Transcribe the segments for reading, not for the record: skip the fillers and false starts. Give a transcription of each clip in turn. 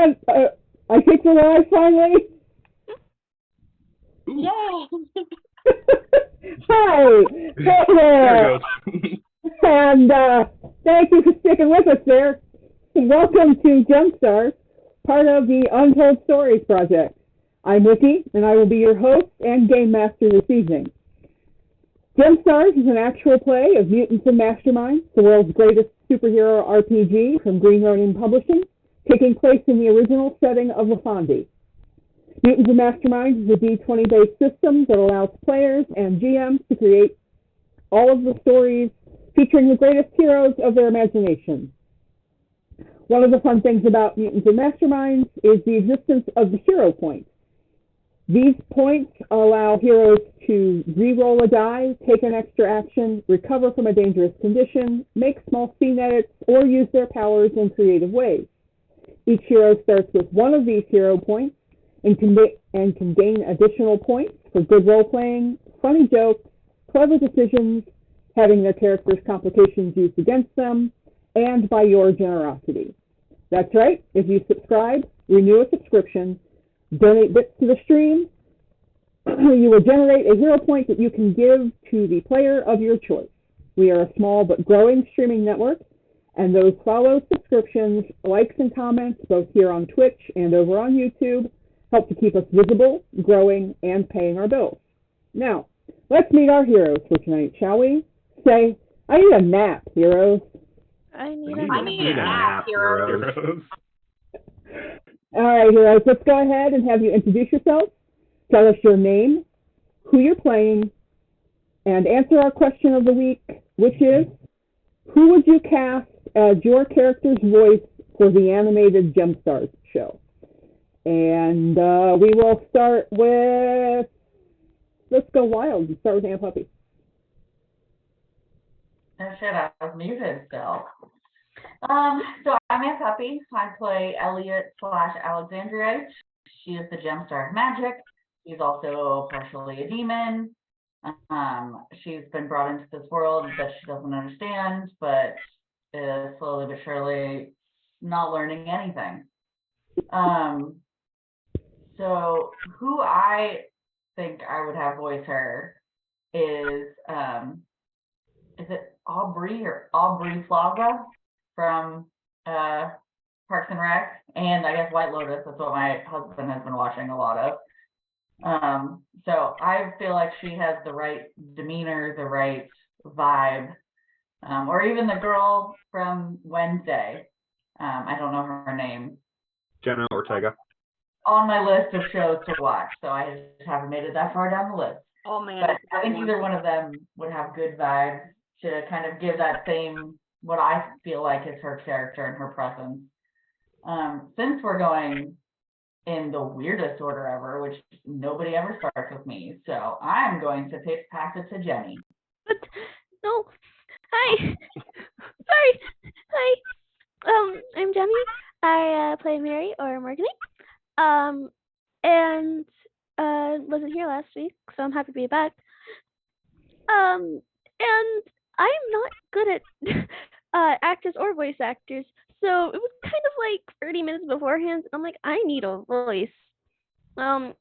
I think we're live finally. Yay! Hi, hey There there, it goes. and thank you for sticking with us there. Welcome to GemStars, part of the Untold Stories project. I'm Wiki, and I will be your host and game master this evening. GemStars is an actual play of Mutants and Masterminds, the world's greatest superhero RPG from Green Ronin Publishing, taking place in the original setting of LaFondy. Mutants and Masterminds is a D20-based system that allows players and GMs to create all of the stories featuring the greatest heroes of their imagination. One of the fun things about Mutants and Masterminds is the existence of the hero point. These points allow heroes to re-roll a die, take an extra action, recover from a dangerous condition, make small scene edits, or use their powers in creative ways. Each hero starts with one of these hero points and can gain additional points for good role-playing, funny jokes, clever decisions, having their characters' complications used against them, and by your generosity. That's right, if you subscribe, renew a subscription, donate bits to the stream, you will generate a hero point that you can give to the player of your choice. We are a small but growing streaming network, and those follow subscriptions, likes, and comments, both here on Twitch and over on YouTube, help to keep us visible, growing, and paying our bills. Now, let's meet our heroes for tonight, shall we? Say, I need a nap, heroes. I need a nap, heroes. All right, heroes, let's go ahead and have you introduce yourselves. Tell us your name, who you're playing, and answer our question of the week, which is, who would you cast as your character's voice for the animated GemStars show? And we will start with, let's go wild. Let's start with Aunt Puppy. Oh shit, I was muted still. So I'm Aunt Puppy. I play Elliot / Alexandrite. She is the Gemstar of Magic. She's also partially a demon. She's been brought into this world that she doesn't understand, but is slowly but surely not learning anything. So who I think I would have voice her is it Aubrey Plaza from Parks and Rec, and I guess White Lotus. That's what my husband has been watching a lot of. So I feel like she has the right demeanor, the right vibe, or even the girl from Wednesday. I don't know her name. Jenna Ortega. On my list of shows to watch, so I just haven't made it that far down the list. Oh man, but I think either one of them would have good vibes to kind of give that same, what I feel like is her character and her presence. Since we're going in the weirdest order ever, which nobody ever starts with me, so I'm going to pass it to Jenny. But no, hi, sorry, hi. I'm Jenny. I play Mary or Morgany. And wasn't here last week, so I'm happy to be back. And I'm not good at actors or voice actors, so it was kind of like 30 minutes beforehand. I'm like, I need a voice. And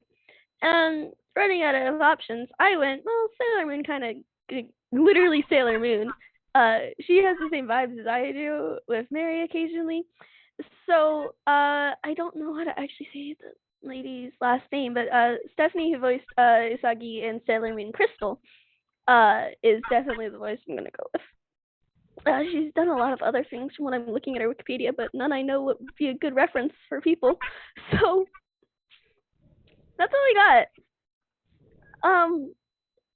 running out of options, I went, well, Sailor Moon kind of, literally Sailor Moon. She has the same vibes as I do with Mary occasionally. So I don't know how to actually say the lady's last name, but Stephanie, who voiced Isagi in Sailor Moon Crystal, is definitely the voice I'm gonna go with. She's done a lot of other things from what I'm looking at her Wikipedia, but none I know would be a good reference for people. So that's all I got.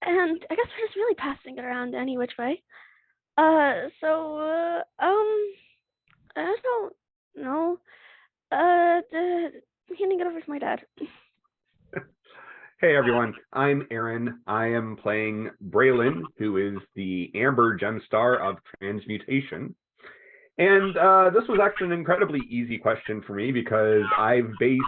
And I guess we're just really passing it around any which way. I don't know. I'm handing it over to my dad. Hey everyone, I'm Aaron. I am playing Braylon, who is the Amber Gemstar of Transmutation. And this was actually an incredibly easy question for me because I've based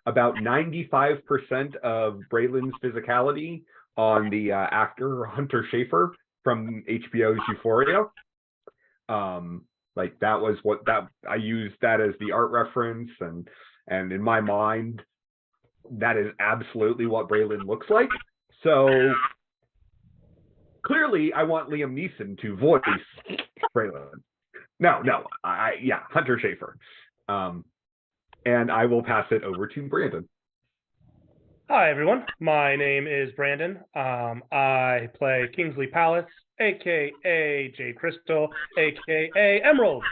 about 95% of Braylon's physicality on the actor Hunter Schafer from HBO's Euphoria. Like that was what that I used that as the art reference, and in my mind, that is absolutely what Braylon looks like. So clearly, I want Liam Neeson to voice Braylon. No, Hunter Schafer. And I will pass it over to Brandon. Hi, everyone. My name is Brandon. I play Kingsley Palace, a.k.a. Jade Crystal, a.k.a. Emerald,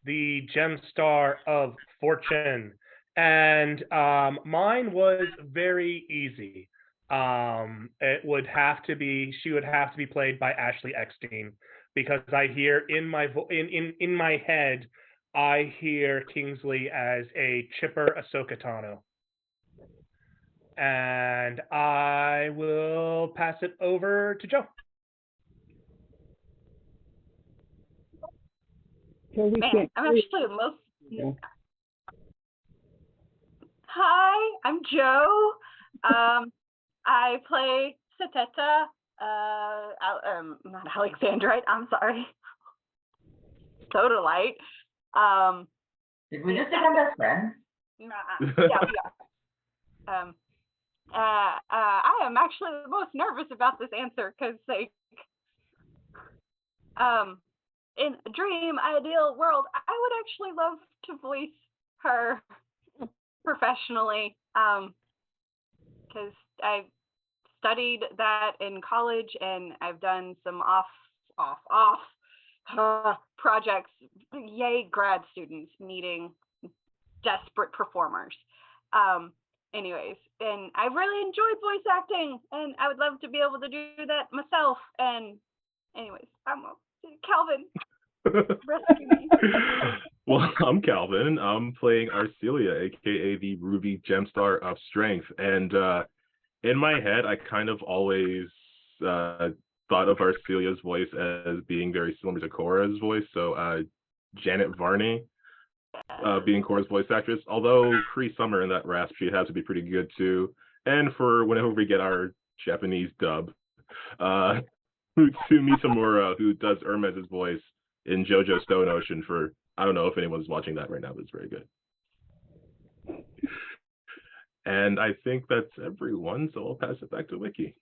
the GemStar of Fortune. And mine was very easy. She would have to be played by Ashley Eckstein, because I hear in my head, I hear Kingsley as a chipper Ahsoka Tano. And I will pass it over to Joe. Man, I'm actually the most. Yeah. Hi, I'm Joe. I play Sateta. Not Alexandrite. I'm sorry. Sodalite. Did we just become best friends? Yeah, we are. I am actually the most nervous about this answer because, like, in a dream ideal world, I would actually love to voice her professionally, because I studied that in college and I've done some off projects. Yay, grad students needing desperate performers. Anyways, and I really enjoyed voice acting, and I would love to be able to do that myself. And anyways, I'm Calvin. Rescue me. Well, I'm Calvin. I'm playing Arcelia, aka the Ruby Gemstar of Strength. And in my head, I kind of always thought of Arcelia's voice as being very similar to Cora's voice. So Janet Varney being Cora's voice actress. Although Cree Summer in that rasp, she'd have to be pretty good too. And for whenever we get our Japanese dub, Sumi Tamura, who does Hermes' voice in JoJo Stone Ocean, for, I don't know if anyone's watching that right now, but it's very good. And I think that's everyone, so I'll pass it back to Wiki.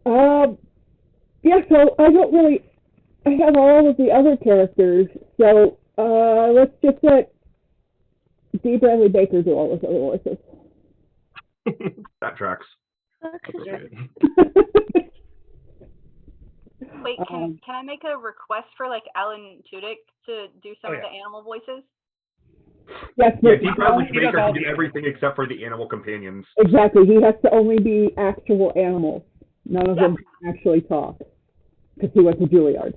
Yeah, so I have all of the other characters, so let's just let D. Bradley Baker do all those other voices. That tracks. Okay. Wait, can I make a request for, like, Alan Tudyk to do some of the animal voices? Yes, Yeah, D. Bradley Baker can do everything except for the animal companions. exactly. He has to only be actual animals. None of them can actually talk, because he went to Juilliard.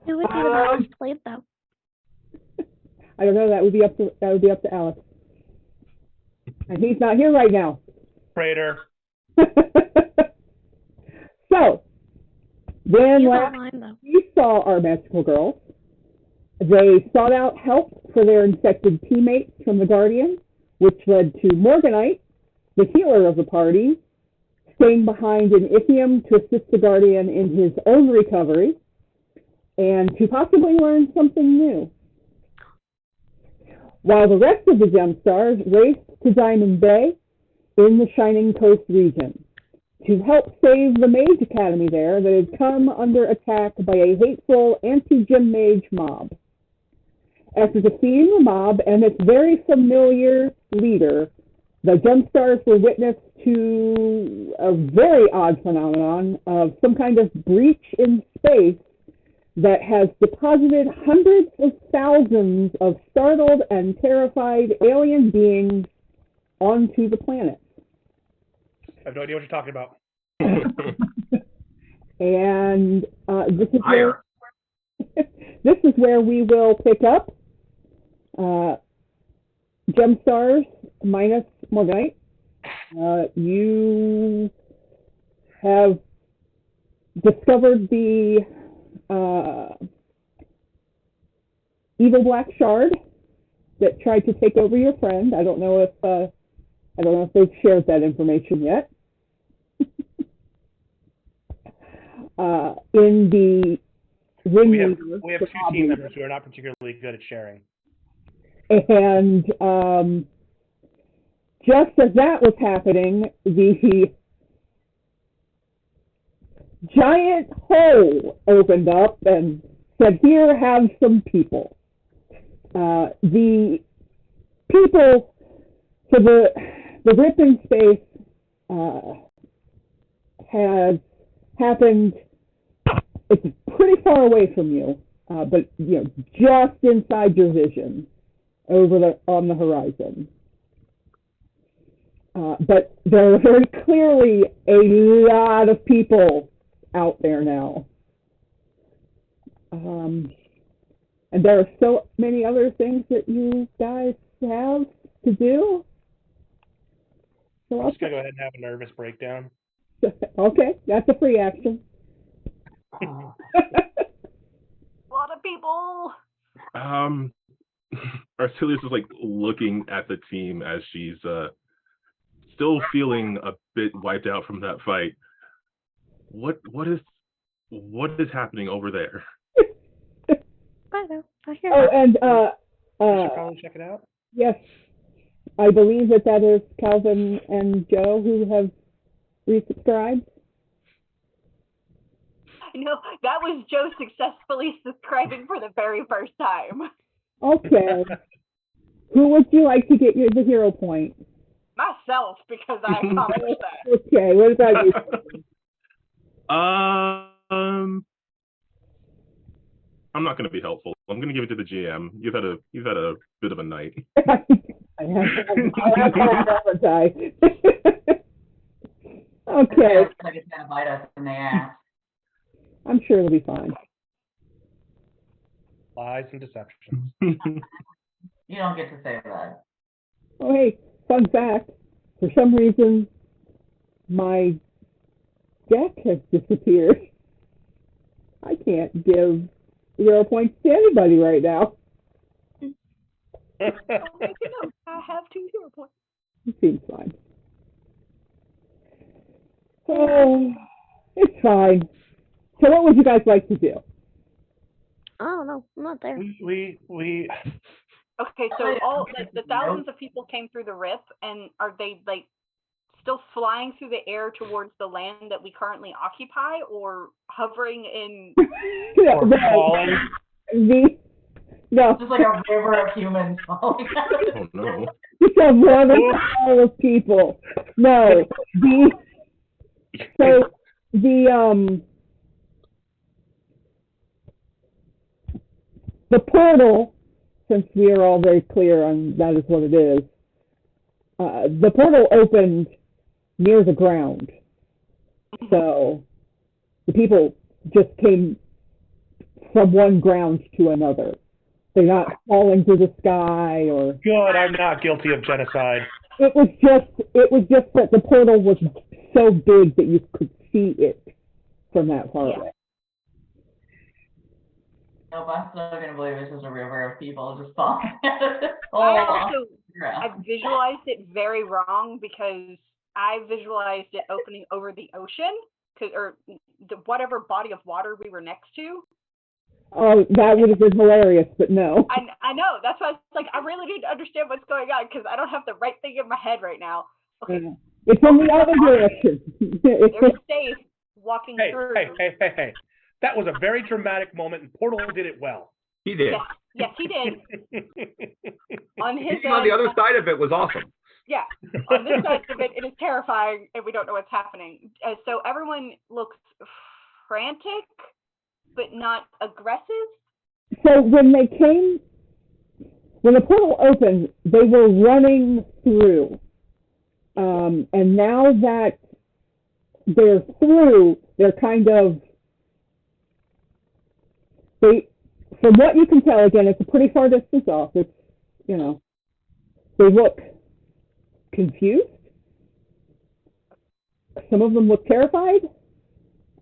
Who would do the balance played though? I don't know. That would be up to Alex, and he's not here right now. Prater. So, when You last don't mind though. we saw our magical girls, they sought out help for their infected teammates from the Guardian, which led to Morganite, the healer of the party, staying behind in Ithium to assist the Guardian in his own recovery, and to possibly learn something new. While the rest of the GemStars raced to Diamond Bay in the Shining Coast region to help save the Mage Academy there that had come under attack by a hateful anti-Gem Mage mob. After defeating the mob and its very familiar leader, the GemStars were witness to a very odd phenomenon of some kind of breach in space that has deposited hundreds of thousands of startled and terrified alien beings onto the planet. I have no idea what you're talking about. And this is where we will pick up. GemStars minus Morganite. You have discovered the evil black shard that tried to take over your friend. I don't know if they've shared that information yet. in the ringleader. We have two team members who are not particularly good at sharing. And just as that was happening, the giant hole opened up and said, "Here, have some people." The people, so the rip in space has happened. It's pretty far away from you, but just inside your vision, on the horizon. But there are very clearly a lot of people out there now. And there are so many other things that you guys have to do. So I'm just going to go ahead and have a nervous breakdown. Okay, that's a free action. A lot of people. Arcelius is like looking at the team as she's still feeling a bit wiped out from that fight. What is happening over there? I know. I hear Oh, that. and You should probably check it out. yes, I believe that is Calvin and Joe who have resubscribed. No, that was Joe successfully subscribing for the very first time. Okay. Who would you like to get the hero point? Myself, because I accomplished that. Okay, what about you? I'm not going to be helpful. I'm going to give it to the GM. You've had a bit of a night. I have had appetite. Okay. It's going to bite us in the ass. I'm sure it'll be fine. Lies and deceptions. You don't get to say that. Oh, hey, fun fact. For some reason, my deck has disappeared. I can't give 0 points to anybody right now. I have 2 hero points. It seems fine. Oh, it's fine. So what would you guys like to do? I don't know. I'm not there. We Okay, so all the thousands of people came through the rip, and are they like still flying through the air towards the land that we currently occupy, or hovering in? or falling. No. Just like a river of humans falling out. Oh no. It's a water pile of people. No. The portal, since we are all very clear on that is what it is, the portal opened near the ground. So the people just came from one ground to another. They're not falling through the sky or... Good, I'm not guilty of genocide. It was just that the portal was so big that you could see it from that far away. Nope, I'm still going to believe it's just a river of people just falling out of this I visualized it very wrong because I visualized it opening over the ocean, or whatever body of water we were next to. Oh, that would have been hilarious, but no. I know. That's why I was like, I really need to understand what's going on because I don't have the right thing in my head right now. Okay. Yeah. It's in the other direction. They're safe walking through. Hey. That was a very dramatic moment, and Portal did it well. He did. Yes, he did. On his Being on the other side of it was awesome. Yeah, on this side of it, it is terrifying, and we don't know what's happening. So everyone looks frantic, but not aggressive. So when the portal opened, they were running through. And now that they're through, they're kind of, from what you can tell, again, it's a pretty far distance off. It's, they look confused. Some of them look terrified.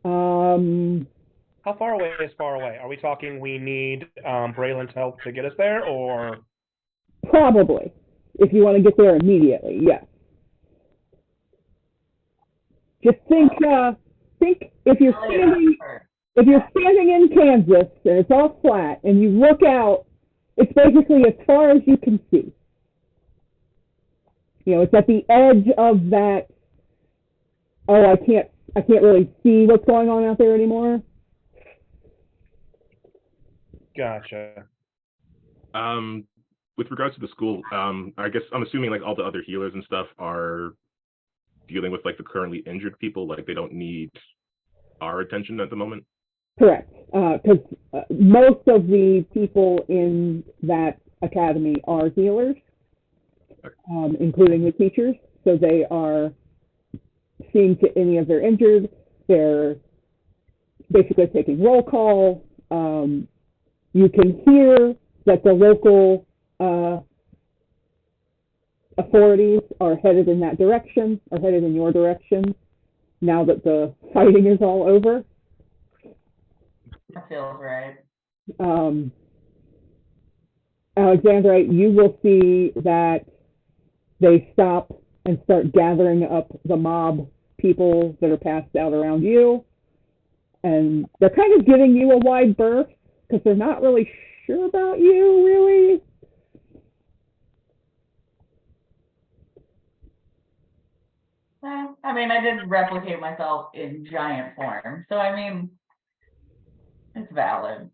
How far away is far away? Are we talking we need Braylon's help to get us there, or? Probably, if you want to get there immediately, yes. Just think if you're standing in Kansas and it's all flat and you look out, it's basically as far as you can see. You know, it's at the edge of that. Oh, I can't really see what's going on out there anymore. Gotcha. With regards to the school, I guess I'm assuming like all the other healers and stuff are dealing with like the currently injured people, like they don't need our attention at the moment. Correct, because most of the people in that academy are healers, including the teachers. So they are seeing to any of their injured. They're basically taking roll call. You can hear that the local authorities are headed in that direction, are headed in your direction, now that the fighting is all over. That feels right. Alexandra, you will see that they stop and start gathering up the mob people that are passed out around you. And they're kind of giving you a wide berth because they're not really sure about you, really. Well, I mean, I did replicate myself in giant form, so I mean, it's valid.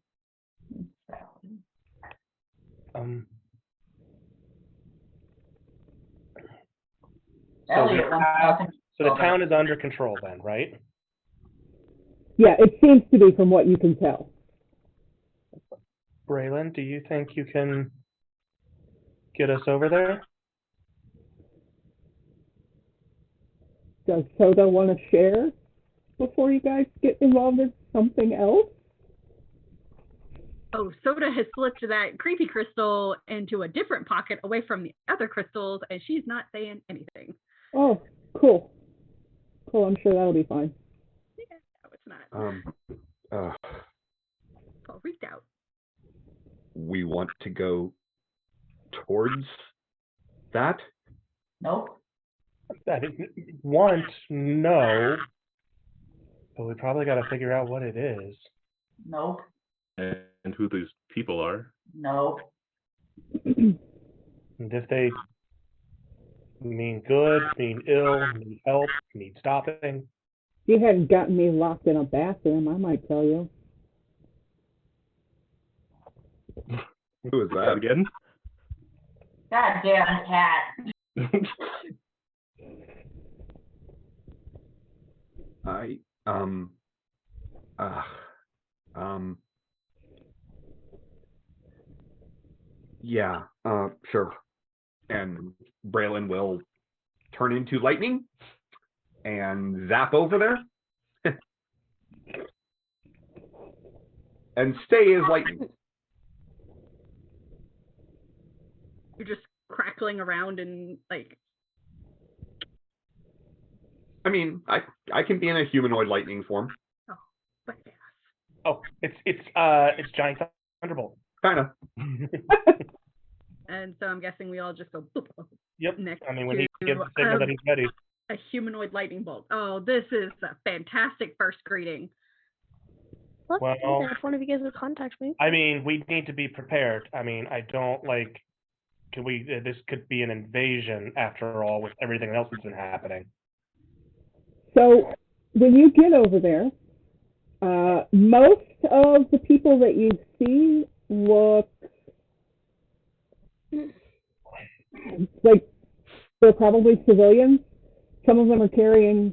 It's valid. Elliot wants nothing. So the town is under control then, right? Yeah, it seems to be from what you can tell. Braylon, do you think you can get us over there? Does Soda want to share before you guys get involved in something else? Oh, Soda has slipped that creepy crystal into a different pocket away from the other crystals, and she's not saying anything. Oh, cool. Cool, I'm sure that'll be fine. Yeah, no, it's not. It's all freaked out. We want to go towards that? Nope. I didn't want, no. But we probably got to figure out what it is. Nope. And who these people are. Nope. And if they mean good, mean ill, need help, need stopping. If you hadn't gotten me locked in a bathroom, I might tell you. Who is that again? Goddamn cat. Yeah, sure. And Braylon will turn into lightning and zap over there and stay as lightning. You're just crackling around and like. I mean, I can be in a humanoid lightning form. Oh, but yes. Oh, it's giant thunderbolt. Kinda. And so I'm guessing we all just go boop. Yep. Next I mean, when he gives the signal that he's ready. A humanoid lightning bolt. Oh, this is a fantastic first greeting. Well, Well, if one of you guys will contact me. I mean, we need to be prepared. I mean, I don't like. This could be an invasion after all, with everything else that's been happening. So when you get over there, most of the people that you see look like they're probably civilians. Some of them are carrying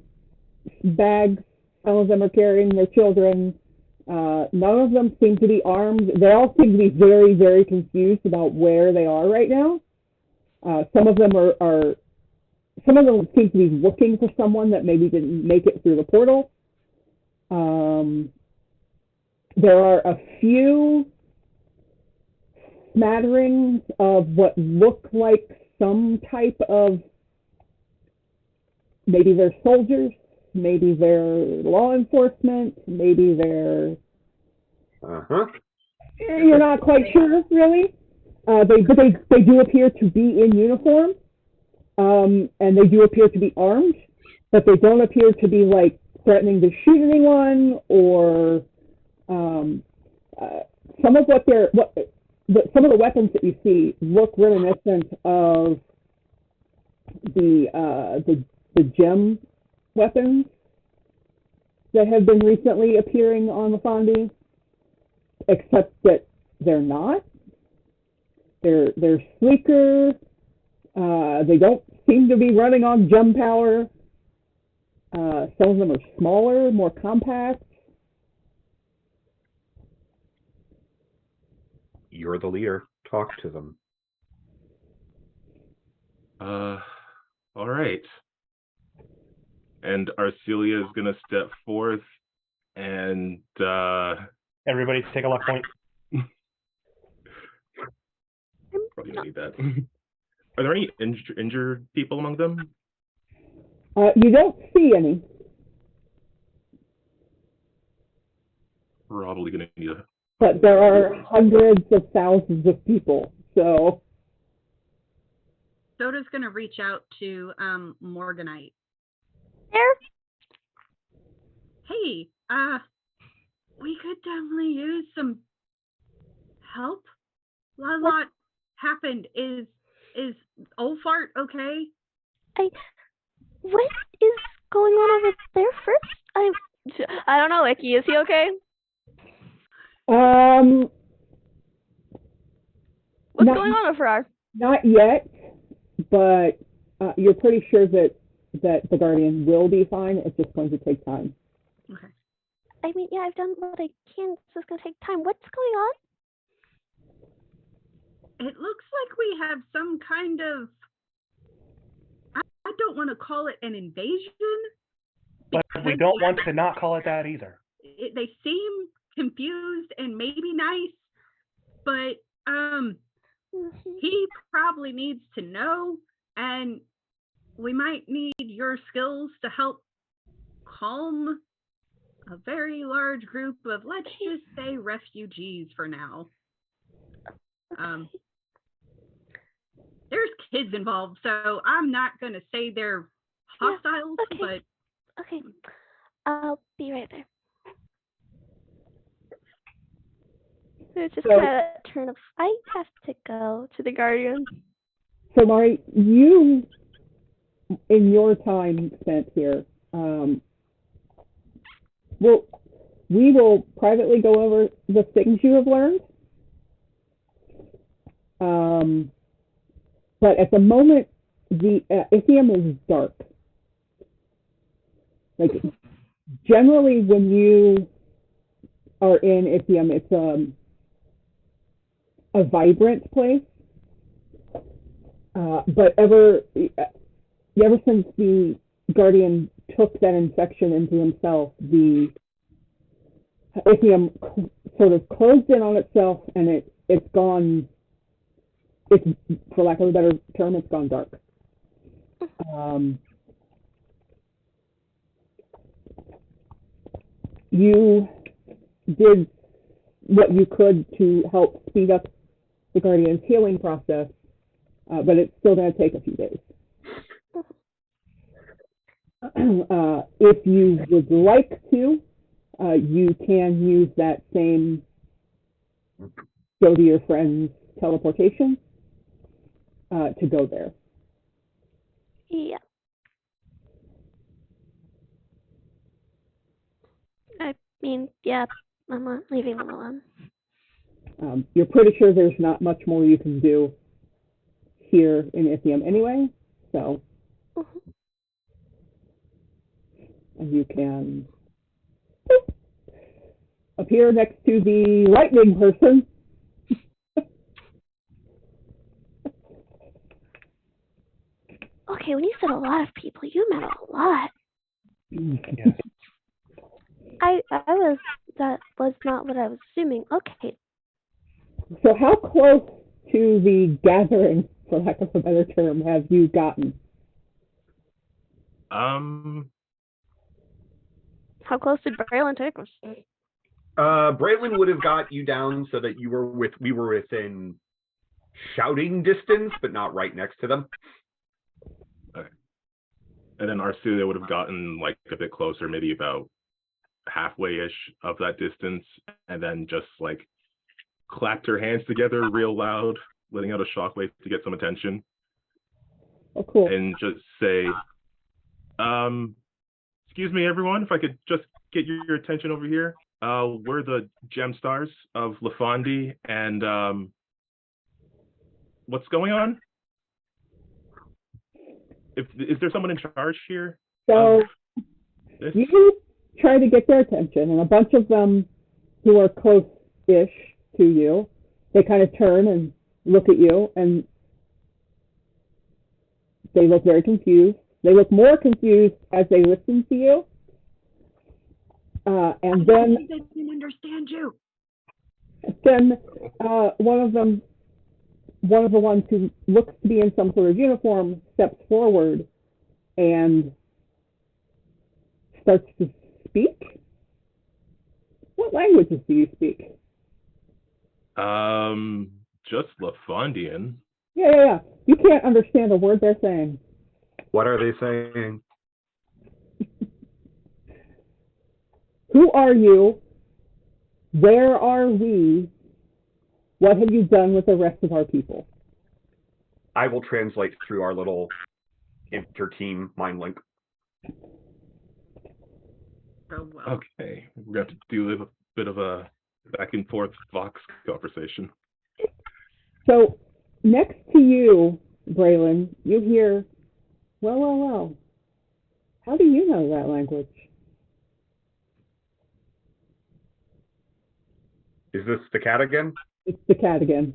bags. Some of them are carrying their children. None of them seem to be armed. They all seem to be very, very confused about where they are right now. Some of them some of them seem to be looking for someone that maybe didn't make it through the portal. There are a few smatterings of what look like some type of, maybe they're soldiers, maybe they're law enforcement, maybe they're, you're not quite sure, really. But they do appear to be in uniform, and they do appear to be armed, but they don't appear to be like threatening to shoot anyone, or some of some of the weapons that you see look reminiscent of the gem weapons that have been recently appearing on the Fondi, except that they're not. They're sleeker. They don't seem to be running on gem power. Some of them are smaller, more compact. You're the leader. Talk to them. All right. And Arcelia is gonna step forth and Everybody take a luck point. probably gonna need that. Are there any injured people among them? You don't see any. Probably gonna need a. But there are hundreds of thousands of people, so. Soda's gonna reach out to Morganite. There? Hey, we could definitely use some help. A lot happened. Is Olfart okay? What is going on over there first? I don't know, Icky. Is he okay? What's going on over there? Not yet, but you're pretty sure that the Guardian will be fine. It's just going to take time. Okay. I mean, yeah, I've done what I can. It's just gonna take time. What's going on? It looks like we have some kind of, I don't want to call it an invasion. But we don't want to not call it that either. They seem confused and maybe nice, but he probably needs to know, and we might need your skills to help calm a very large group of, let's just say, refugees for now. There's kids involved, so I'm not going to say they're hostiles, but... Okay, I'll be right there. There's just kind of that turn of, I have to go to the Guardian. So, Mari, you, in your time spent here, we will privately go over the things you have learned. But at the moment, the Ithium is dark. Like, generally, when you are in Ithium, it's a vibrant place. But ever since the Guardian took that infection into himself, the Ithium sort of closed in on itself, and it's gone. It's, for lack of a better term, it's gone dark. You did what you could to help speed up the Guardian's healing process, but it's still going to take a few days. If you would like to, you can use that same go to your friend's teleportation to go there. Yeah. I mean, yeah, I'm not leaving them alone. You're pretty sure there's not much more you can do here in Ithium anyway, so you can appear next to the lightning person. Okay, when you said a lot of people, you meant a lot. Yes. That was not what I was assuming. Okay. So how close to the gathering, for lack of a better term, have you gotten? How close did Braylon take us? Braylon would have got you down so that we were within shouting distance, but not right next to them. Okay. and then Arcelia would have gotten like a bit closer, maybe about halfway-ish of that distance, and then just like clapped her hands together real loud, letting out a shockwave to get some attention. Oh, cool. And just say, excuse me, everyone, if I could just get your attention over here. We're the GemStars of Lafandi, and what's going on? Is there someone in charge here? So you try to get their attention, and a bunch of them who are close-ish to you, they kind of turn and look at you, and they look very confused. They look more confused as they listen to you. And then they didn't understand you. Then one of the ones who looks to be in some sort of uniform steps forward and starts to speak. What languages do you speak? Just Lafondian. Yeah. You can't understand a word they're saying. What are they saying? Who are you? Where are we? What have you done with the rest of our people? I will translate through our little inter-team mind link. Oh, well. Okay, we're going to have to do a bit of a back and forth Vox conversation. So next to you, Braylon, you hear, well. How do you know that language? Is this the cat again? It's the cat again.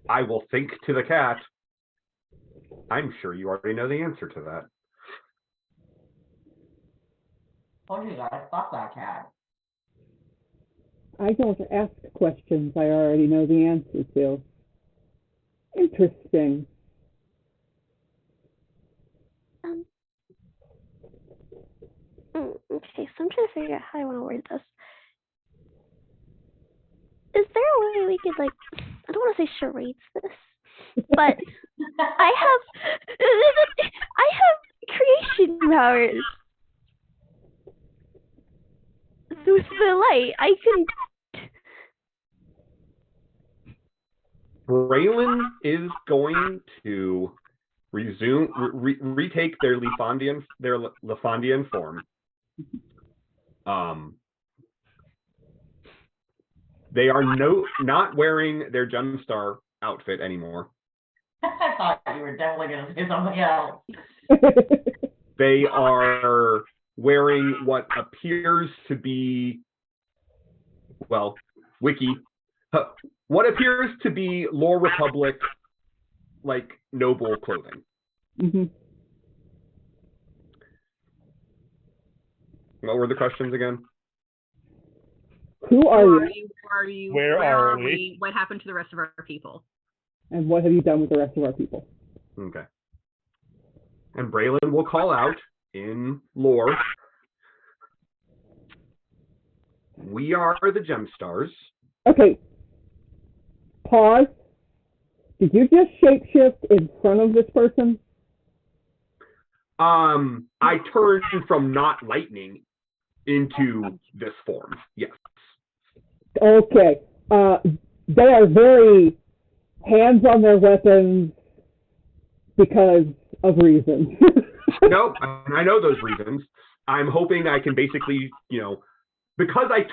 I will think to the cat. I'm sure you already know the answer to that. Told you guys, fuck that cat. I don't ask questions I already know the answer to. Interesting. Okay, so I'm trying to figure out how I want to word this. Is there a way we could, like, I don't want to say charades this, but I have creation powers. With the light, I can. Braylon is going to retake their Lafondian form. They are not wearing their GemStar outfit anymore. I thought you were definitely going to say something else. They are wearing what appears to be, well, what appears to be Lore Republic, like, noble clothing. Mm-hmm. What were the questions again? Who are you? Where are we? What happened to the rest of our people? And what have you done with the rest of our people? Okay. And Braylon will call out in lore. We are the GemStars. Okay. Pause. Did you just shapeshift in front of this person? I turned from not lightning into this form. Yes. Okay. They are very hands on their weapons because of reasons. No, I know those reasons. I'm hoping I can basically, because I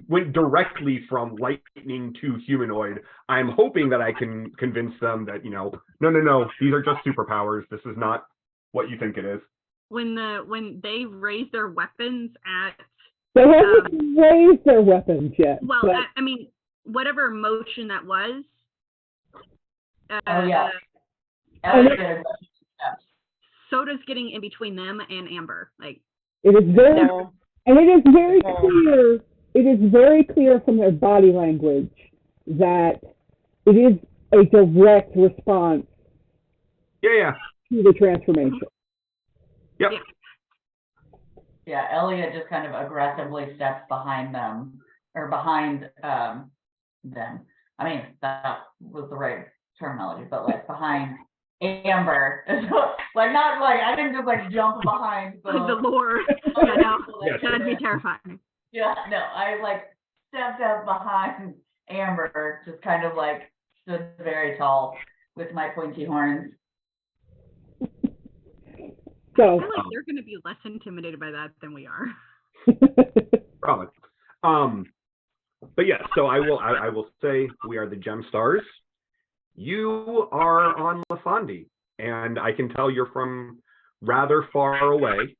went directly from lightning to humanoid, I'm hoping that I can convince them that, no, these are just superpowers. This is not what you think it is. When they raise their weapons at... They haven't raised their weapons yet. Well, but... I mean, whatever motion that was... Oh, yeah. Soda's getting in between them and Amber. Like, it is very... No. And it is very clear. It is very clear from their body language that it is a direct response. Yeah. To the transformation. Yep. Yeah, Elliot just kind of aggressively steps behind them, or behind them. I mean, that was the right terminology, but like behind Amber. Like, not like, I didn't just like jump behind The lore. Yeah, no, that'd be terrifying. Yeah, no, I like stepped up behind Amber, just kind of like stood very tall with my pointy horns. So, I feel like they're going to be less intimidated by that than we are. Probably. But yeah, so I will say we are the GemStars. You are on Lafandi, and I can tell you're from rather far away.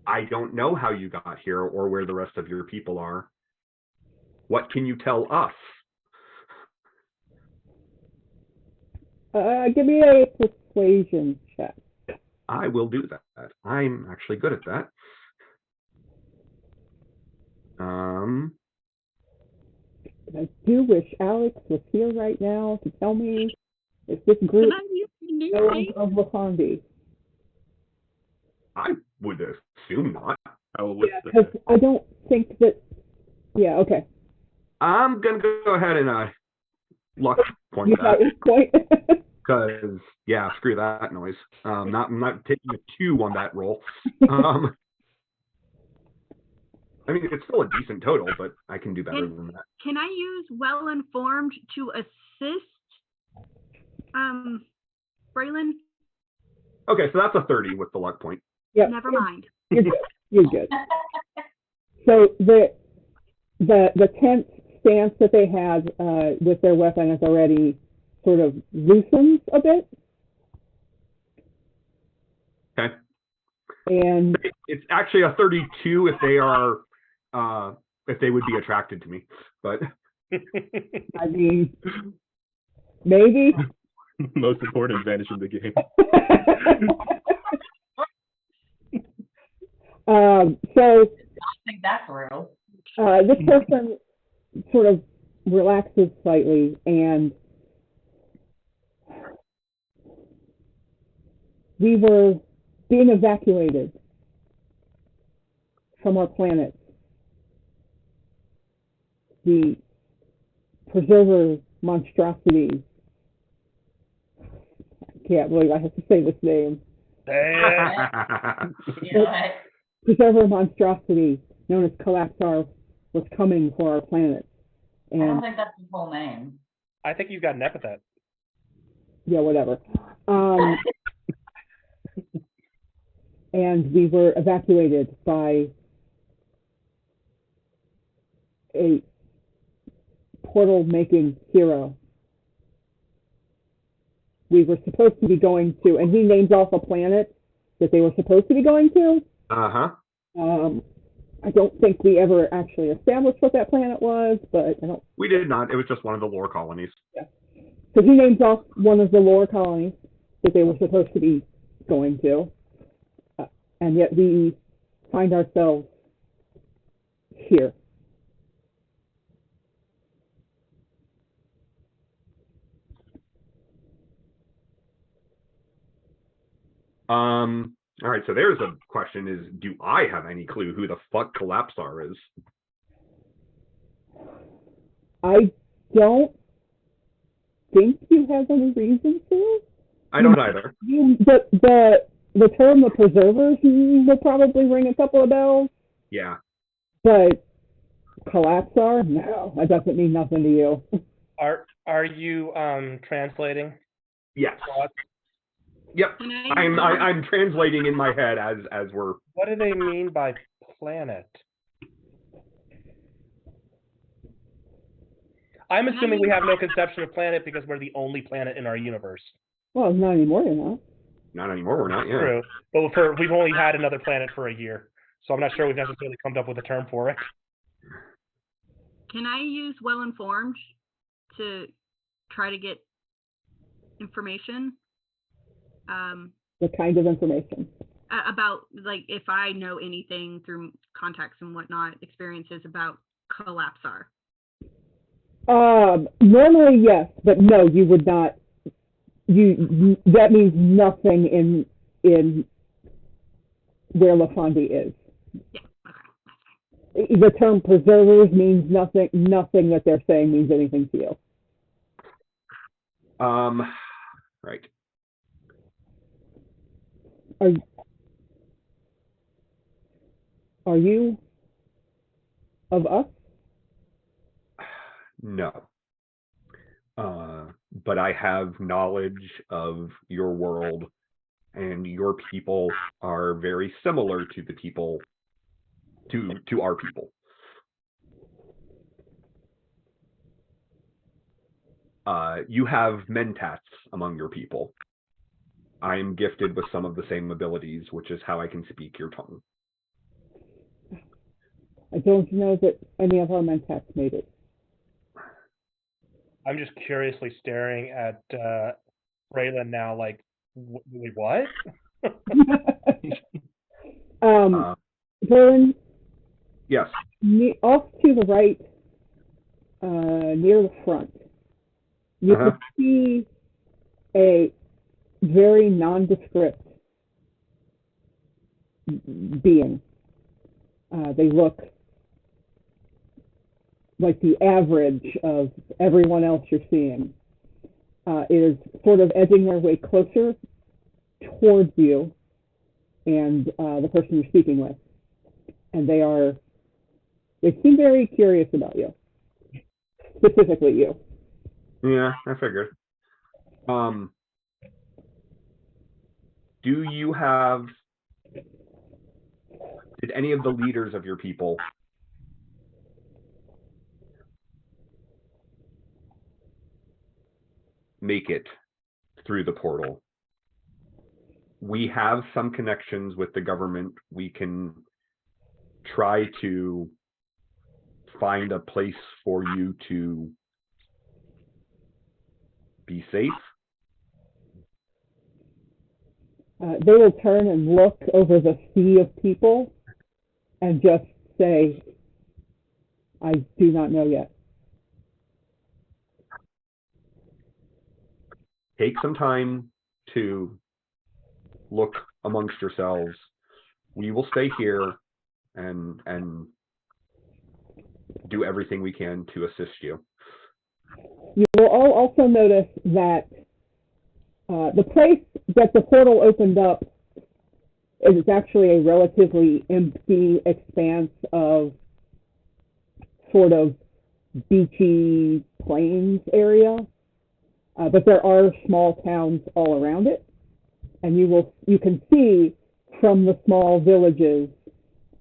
I don't know how you got here or where the rest of your people are. What can you tell us? Give me a persuasion check. I will do that. I'm actually good at that. I do wish Alex was here right now to tell me if this group knows of Lafandi. I would assume not. Because I don't think that. Yeah. Okay. I'm gonna go ahead and luck point You that. point. Because yeah, screw that noise. I'm not taking a 2 on that roll. I mean, it's still a decent total, but I can do better than that. Can I use well-informed to assist Braylon? Okay, so that's a 30 with the luck point. Yep. Never mind. You're good. You're good. So the tense stance that they had with their weapon has already sort of loosened a bit. Okay. And it's actually a 32 if they are if they would be attracted to me, but I mean, maybe. Most important advantage in the game. So I think that's real. this person sort of relaxes slightly, and we were being evacuated from our planet. The preserver monstrosity. I can't believe I have to say this name. You know what? Preserver monstrosity, known as Collapsar, was coming for our planet. I don't And think that's his whole name. I think you've got an epithet. yeah, whatever. And we were evacuated by a portal-making hero. We were supposed to be going to, and he names off a planet that they were supposed to be going to. Uh-huh. I don't think we ever actually established what that planet was, but I don't. We did not. It was just one of the lore colonies. Yeah. So he names off one of the lore colonies that they were supposed to be going to, and yet we find ourselves here. All right, so there's a question is, do I have any clue who the fuck Collapsar is? I don't think you have any reason to. I don't either. The term the preservers will probably ring a couple of bells. Yeah. But Collapsar? No, that doesn't mean nothing to you. Are you translating? Yes. Yep. I'm translating in my head as we're. What do they mean by planet? I'm assuming we have no conception of planet because we're the only planet in our universe. Well, not anymore, you know. Not anymore, we're not, yeah. True. But we've only had another planet for a year. So I'm not sure we've necessarily come up with a term for it. Can I use well-informed to try to get information? What kind of information? About, like, if I know anything through contacts and whatnot, experiences about Collapsar. Normally, yes, but no, you would not. You that means nothing in where Lafandi is. Yeah, okay. The term preservers means nothing. Nothing that they're saying means anything to you. Right. Are are you of us? No. But I have knowledge of your world, and your people are very similar to the people to our people. You have mentats among your people. I am gifted with some of the same abilities, which is how I can speak your tongue. I don't know that any of our mentats made it. I'm just curiously staring at Braylon now, like, wait, what? Dylan, Yes. off to the right, near the front, you can see a very nondescript being. They look like the average of everyone else you're seeing. Is sort of edging their way closer towards you and the person you're speaking with. And they seem very curious about you. Specifically you. Yeah, I figured. Did any of the leaders of your people make it through the portal? We have some connections with the government. We can try to find a place for you to be safe. They will turn and look over the sea of people and just say, I do not know yet. Take some time to look amongst yourselves. We will stay here and do everything we can to assist you. You will all also notice that the place that the portal opened up is actually a relatively empty expanse of sort of beachy plains area, but there are small towns all around it, and you can see from the small villages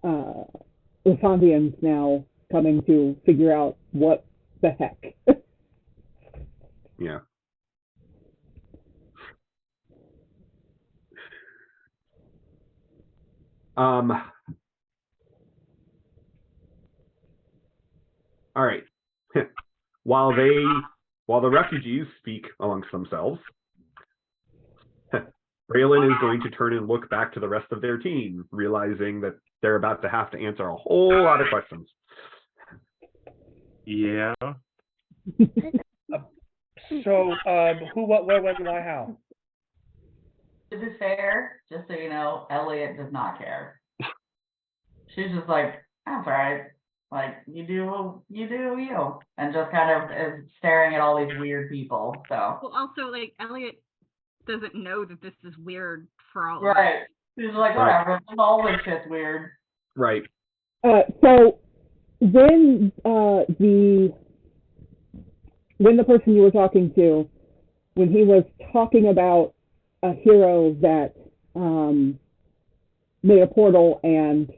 Lathandians now coming to figure out what the heck. Yeah. All right. While the refugees speak amongst themselves, Braylon is going to turn and look back to the rest of their team, realizing that they're about to have to answer a whole lot of questions. Yeah. So, who, what, where, when, why, how? To be fair, just so you know, Elliot does not care. She's just like, that's all right. Like, you do you. And just kind of is staring at all these weird people, so. Well, also, like, Elliot doesn't know that this is weird for all of us. Right. She's like, whatever, all this shit's weird. Right. So when the person you were talking to, when he was talking about a hero that made a portal and,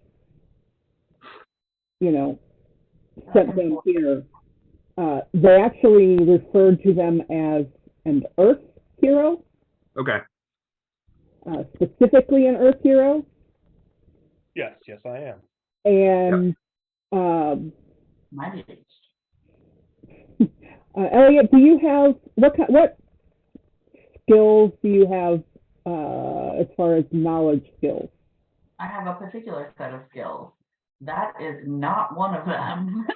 sent them here, they actually referred to them as an Earth hero. Okay. Specifically an Earth hero. Yes, I am. And My age. Elliot, do you have what skills do you have as far as knowledge skills? I have a particular set of skills. That is not one of them.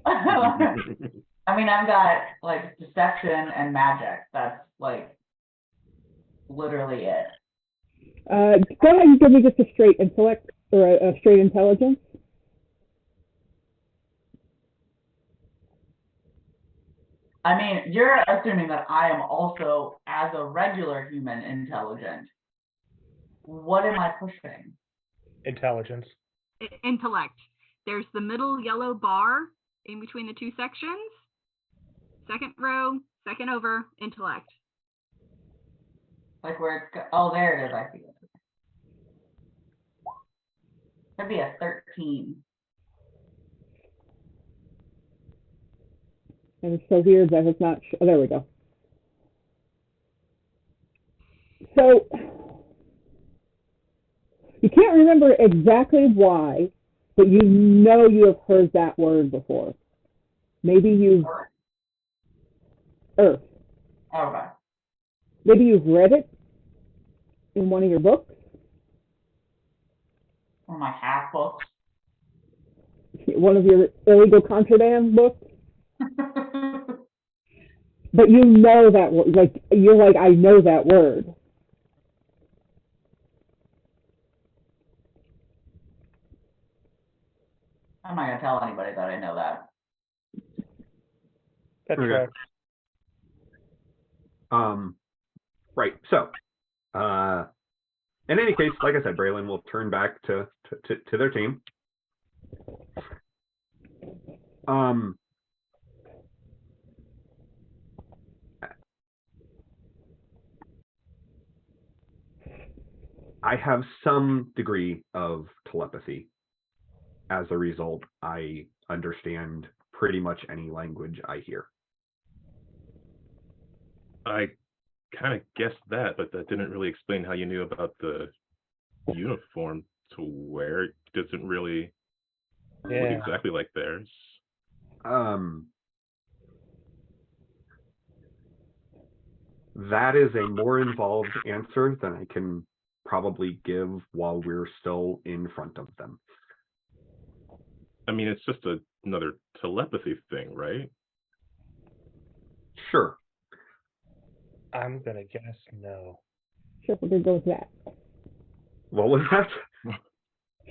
I mean, I've got like deception and magic. That's like literally it. Go ahead and give me just a straight intellect or a straight intelligence. I mean, you're assuming that I am also, as a regular human, intelligent. What am I pushing? Intelligence. Intellect. There's the middle yellow bar in between the two sections. Second row, second over, intellect. Like where it's, oh, there it is, I see it. That'd be a 13. And it's so weird that it's not. Oh, there we go. So you can't remember exactly why, but you know you have heard that word before. Maybe you've Earth. Okay. Maybe you've read it in one of your books. One of my half books. One of your illegal contraband books. But you know that word. Like, you're like, I know that word. I'm not gonna tell anybody that I know that. That's Okay. right. Right. So, in any case, like I said, Braylon will turn back to their team. I have some degree of telepathy. As a result, I understand pretty much any language I hear. I kind of guessed that, but that didn't really explain how you knew about the uniform to wear. It doesn't really look exactly like theirs. That is a more involved answer than I can probably give while we're still in front of them. I mean, it's just another telepathy thing, right? Sure. I'm gonna guess no. Sure, we're going to go with that. What was that?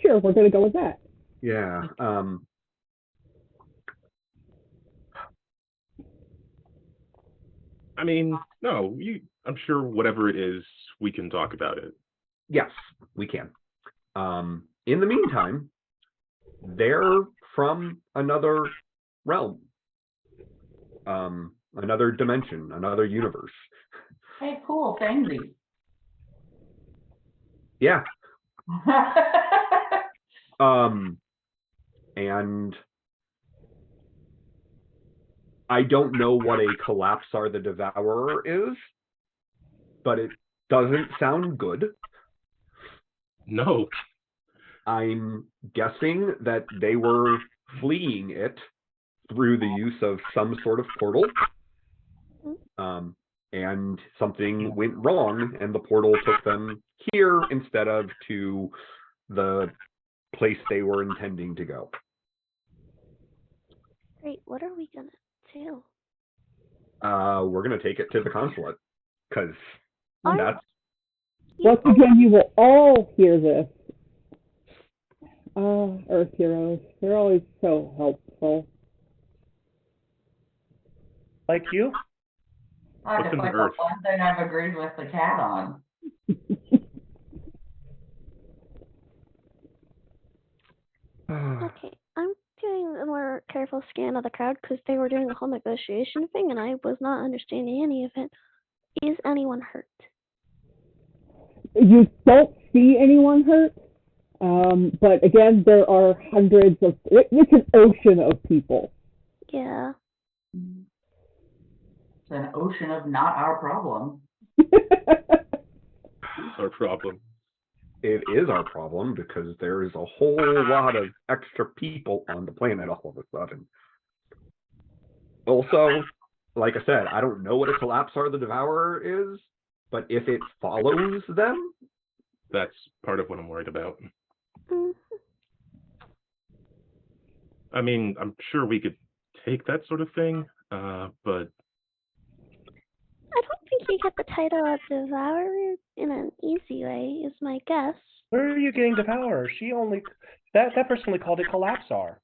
Sure, we're going to go with that. Yeah. I mean, no, I'm sure whatever it is, we can talk about it. Yes, we can. In the meantime, they're from another realm, another dimension, another universe. Hey, cool, Fancy. Yeah. And I don't know what a Collapsar the Devourer is, but it doesn't sound good. No. I'm guessing that they were fleeing it through the use of some sort of portal. And something went wrong, and the portal took them here instead of to the place they were intending to go. Great, what are we gonna do? We're going to take it to the consulate, because that's... Once again, you will all hear this. Earth heroes. They're always so helpful. Like you? I just like the one thing I've agreed with the cat on. Okay, I'm doing a more careful scan of the crowd because they were doing the whole negotiation thing and I was not understanding any of it. Is anyone hurt? You don't see anyone hurt, but again, there are hundreds of... It's an ocean of people. Yeah. It's an ocean of not our problem. Our problem. It is our problem because there is a whole lot of extra people on the planet all of a sudden. Also, like I said, I don't know what a Collapsar the Devourer is, but if it follows them... That's part of what I'm worried about. Mm-hmm. I mean, I'm sure we could take that sort of thing, but... I don't think you get the title of Devourer in an easy way, is my guess. Where are you getting Devourer? That person only called it Collapsar.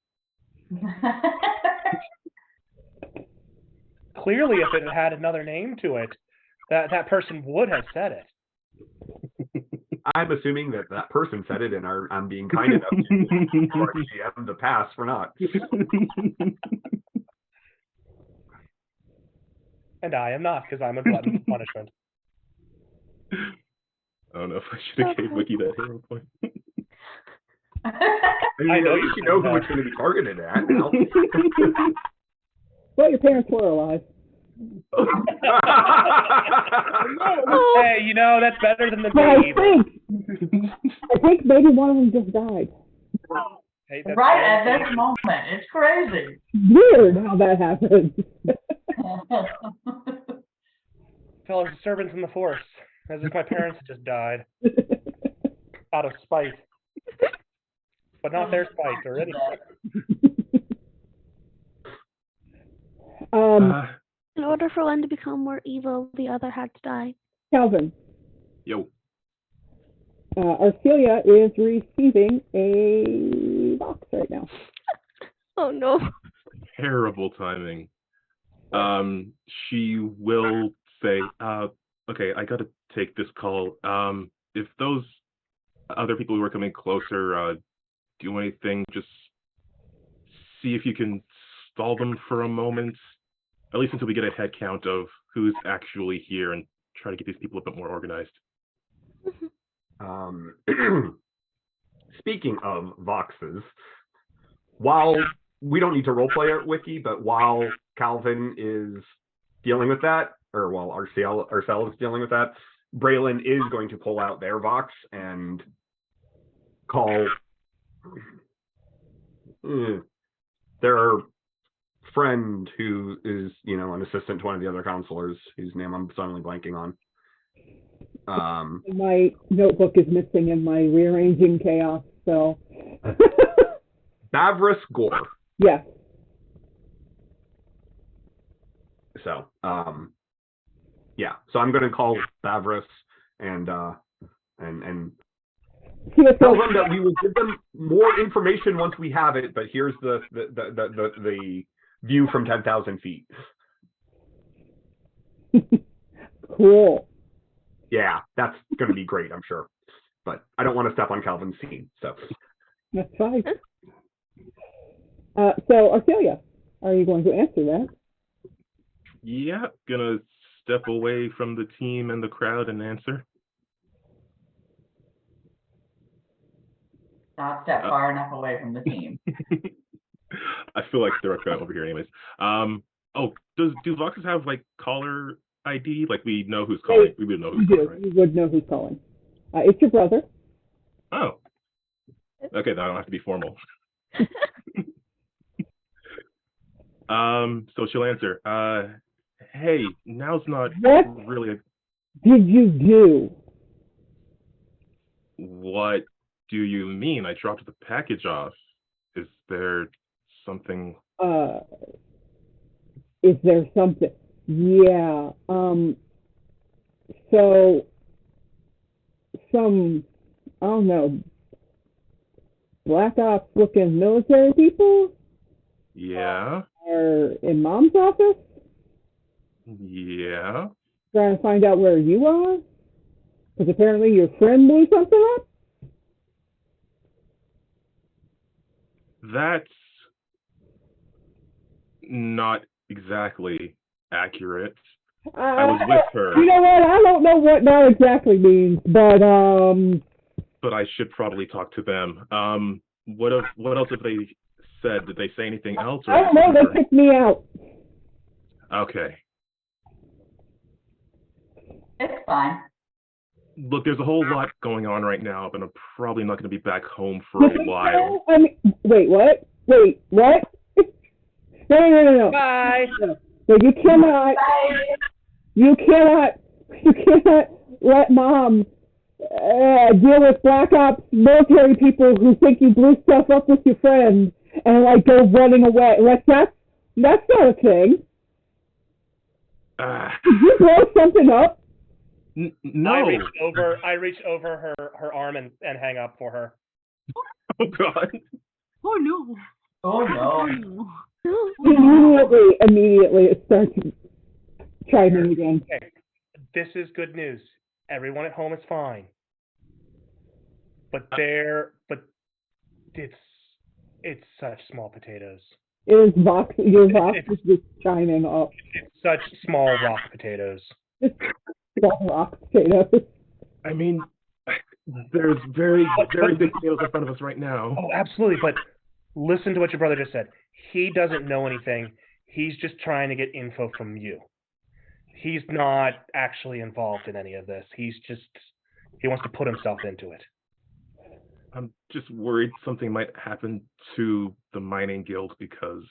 clearly, if it had another name to it, that person would have said it. I'm assuming that person said it, and I'm being kind enough to for our GM to pass for not. And I am not, because I'm a glutton for punishment. I don't know if I should have gave Wiki that hero point. I know you should know who it's going to be targeted at now. Well, your parents were alive. Hey, you know, that's better than the But me. I think maybe one of them just died. Hey, that's Right at this moment. It's crazy. Weird how that happens. Fellow servants in the force, as if my parents had just died out of spite, but not their spite or anything. In order for one to become more evil, the other had to die. Calvin. Yo. Arcelia is receiving a box right now. Oh no. Terrible timing. She will say, okay, I gotta take this call. If those other people who are coming closer do anything, just see if you can stall them for a moment, at least until we get a head count of who's actually here, and try to get these people a bit more organized. Speaking of Voxes, while we don't need to roleplay it, Wiki, but while Calvin is dealing with that, or while ourselves is dealing with that, Braylon is going to pull out their Vox and call their friend who is, an assistant to one of the other counselors, whose name I'm suddenly blanking on. My notebook is missing in my rearranging chaos, so. Bavris Gore. Yes. So, yeah. So I'm going to call Bavris and tell them that we will give them more information once we have it. But here's the view from 10,000 feet. Cool. Yeah, that's going to be great, I'm sure. But I don't want to step on Calvin's scene, so. That's fine. So, Arcelia, are you going to answer that? Yeah, gonna step away from the team and the crowd and answer. Not step far enough away from the team. I feel like they're over here anyways. Do Voxes have like caller ID? Like we know who's calling. We would know who's calling, right? You would know who's calling. It's your brother. Oh. Okay, then I don't have to be formal. So she'll answer. Hey, now's not really a... Did you do? What do you mean? I dropped the package off. Is there something? Is there something? Yeah. So some, I don't know, Black Ops looking military people? Yeah. Are in Mom's office? Yeah. Trying to find out where you are? Because apparently your friend blew something up? That's not exactly accurate. I was with her. You know what? I don't know what that exactly means, but But I should probably talk to them. What else have they said? Did they say anything else? I don't know. They kicked me out. Okay. It's fine. Look, there's a whole lot going on right now, but I'm probably not going to be back home for a while. Wait, what? Wait, what? No. Bye. No, you cannot. You cannot let Mom deal with Black Ops military people who think you blew stuff up with your friends and go running away. That's not a thing. Did you blow something up? No. I reach over her arm and hang up for her. Oh God. Oh no. Oh no. Immediately it starts chiming again. Okay. This is good news. Everyone at home is fine. But it's such small potatoes. It is Vox. Your Vox is just chiming up. It's such small rock potatoes. Small rock potatoes. I mean, there's very, very big potatoes in front of us right now. Oh, absolutely. But listen to what your brother just said. He doesn't know anything. He's just trying to get info from you. He's not actually involved in any of this. He wants to put himself into it. I'm just worried something might happen to the mining guild because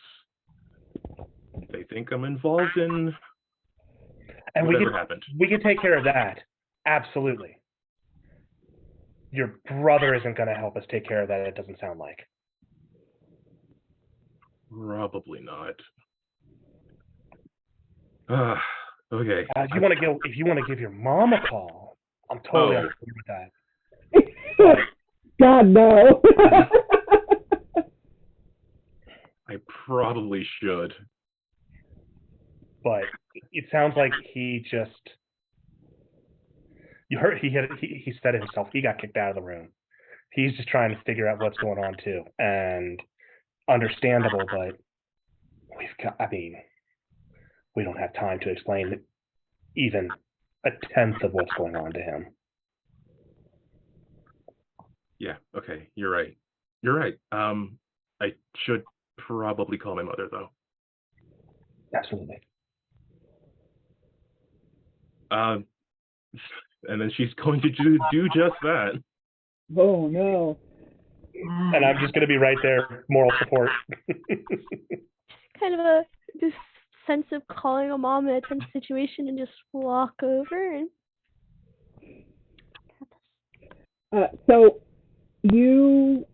they think I'm involved in whatever happened. We can take care of that. Absolutely. Your brother isn't going to help us take care of that, it doesn't sound like. Probably not. Okay. If you want to give your mom a call, I'm totally on board with that. God, no. I probably should. But it sounds like he said it himself. He got kicked out of the room. He's just trying to figure out what's going on too. And understandable, but we don't have time to explain even a tenth of what's going on to him. Yeah, okay, you're right. I should probably call my mother though. Absolutely. And then she's going to do just that. Oh no. And I'm just going to be right there, moral support. Kind of this sense of calling a mom in a tense situation and just walk over and. So you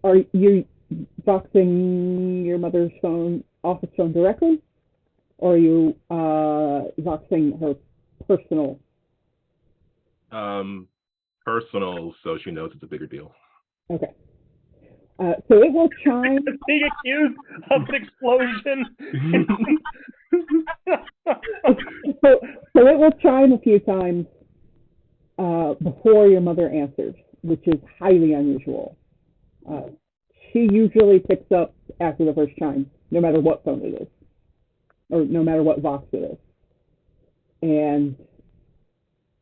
voxing your mother's office phone directly, or are you voxing her personal? Personal, so she knows it's a bigger deal. Okay. So it will chime. Being accused of an explosion. So it will chime a few times before your mother answers, which is highly unusual. She usually picks up after the first chime, no matter what phone it is, or no matter what Vox it is. And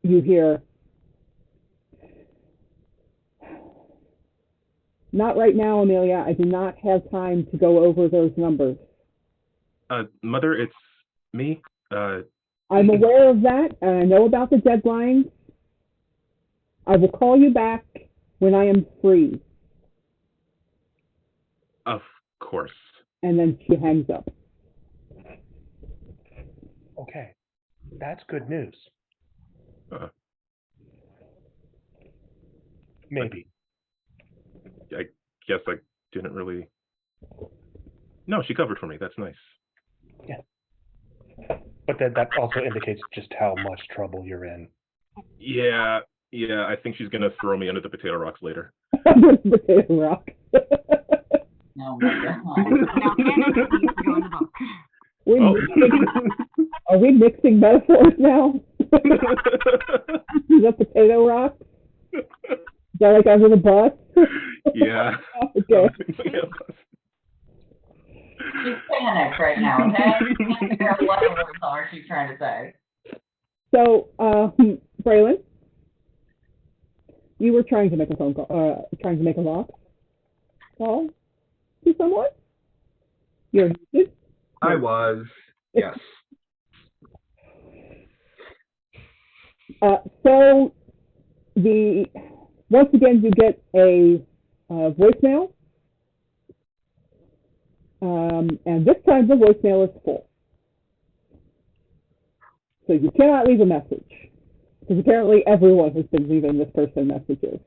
you hear, "Not right now, Amelia. I do not have time to go over those numbers." Mother, it's me. I'm aware of that, and I know about the deadlines. I will call you back when I am free. Of course. And then she hangs up. Okay, that's good news. Maybe. I guess I didn't really. No, she covered for me. That's nice. Yeah. But then that also indicates just how much trouble you're in. Yeah. I think she's gonna throw me under the potato rocks later. Under the potato rock. Oh my God. Are we mixing metaphors now? The potato rock? Is that like under the bus? Yeah. Okay. She's panicked right now, okay? Can't figure out what words are she's trying to say. So, Braylon, you were trying to make a phone call, trying to make a Vox call to someone? You're muted? I was, yes. So, once again, you get a voicemail. And this time the voicemail is full. So you cannot leave a message. Because apparently everyone has been leaving this person messages.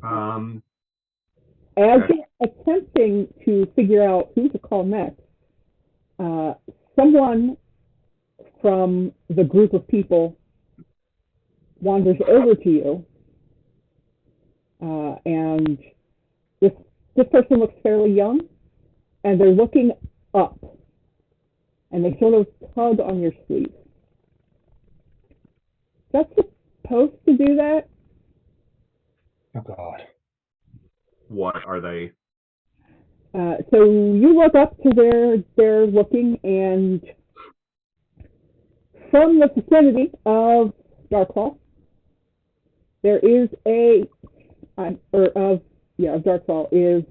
As you're attempting to figure out who to call next, someone from the group of people wanders over to you, and this person looks fairly young, and they're looking up and they sort of tug on your sleeve. That's supposed to do that. Oh God. What are they? So you look up to where they're looking, and from the vicinity of Darkfall, there is of Darkfall is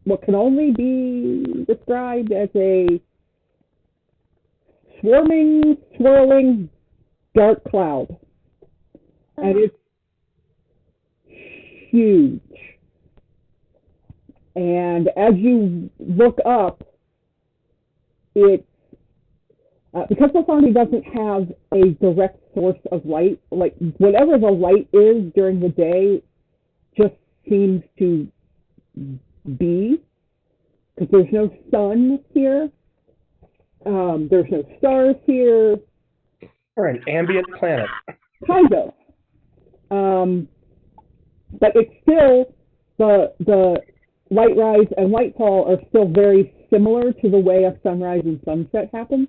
what can only be described as a swarming, swirling dark cloud, and it's huge. And as you look up, it's because the Fondy doesn't have a direct source of light, like whatever the light is during the day just seems to be, because there's no sun here, there's no stars here. We're an ambient planet. Kind of. But it's still, the light rise and light fall are still very similar to the way a sunrise and sunset happen.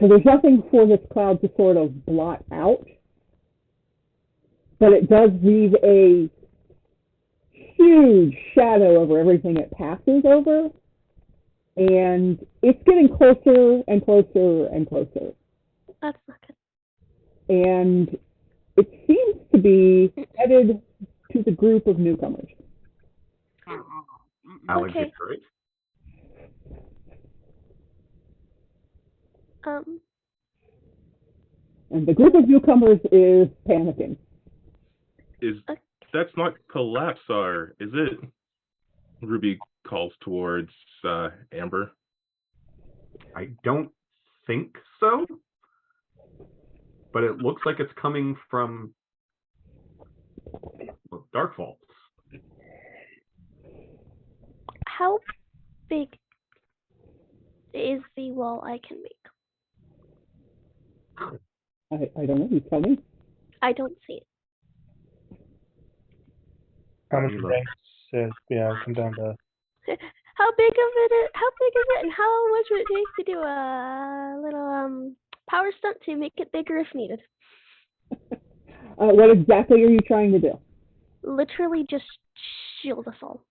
So there's nothing for this cloud to sort of blot out, but it does leave a huge shadow over everything it passes over, and it's getting closer and closer and closer. That's not good. And it seems to be headed to the group of newcomers. Alexander, Okay. And the group of newcomers is panicking. That's not Collapsar, is it? Ruby calls towards Amber. I don't think so, but it looks like it's coming from Darkfall. How big is the wall I can make? I don't know. You tell me. I don't see it. How much ranks? Come down to. How big is it, and how much would it take to do a little power stunt to make it bigger if needed? What exactly are you trying to do? Literally just shield us all.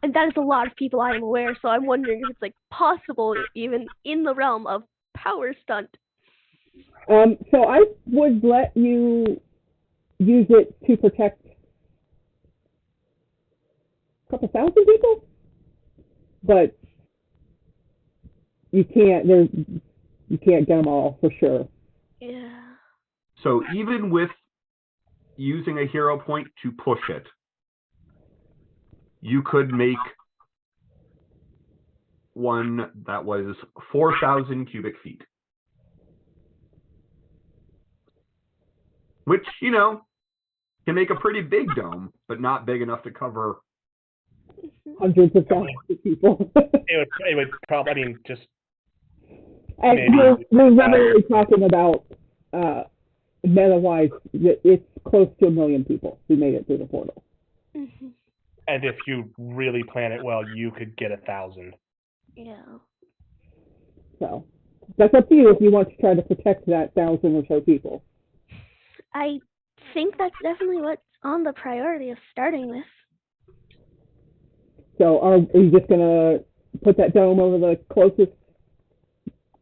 And that is a lot of people, I am aware, so I'm wondering if it's like possible even in the realm of power stunt. So I would let you use it to protect a couple thousand people, but you can't get them all for sure. Yeah. So even with using a hero point to push it, you could make one that was 4,000 cubic feet. Which, can make a pretty big dome, but not big enough to cover hundreds of thousands of people. it would probably, just. And we're literally talking about meta-wise, it's close to 1 million people who made it through the portal. Mm-hmm. And if you really plan it well, you could get 1,000. Yeah. So that's up to you if you want to try to protect that 1,000 or so people. I think that's definitely what's on the priority of starting with. So are you just going to put that dome over the closest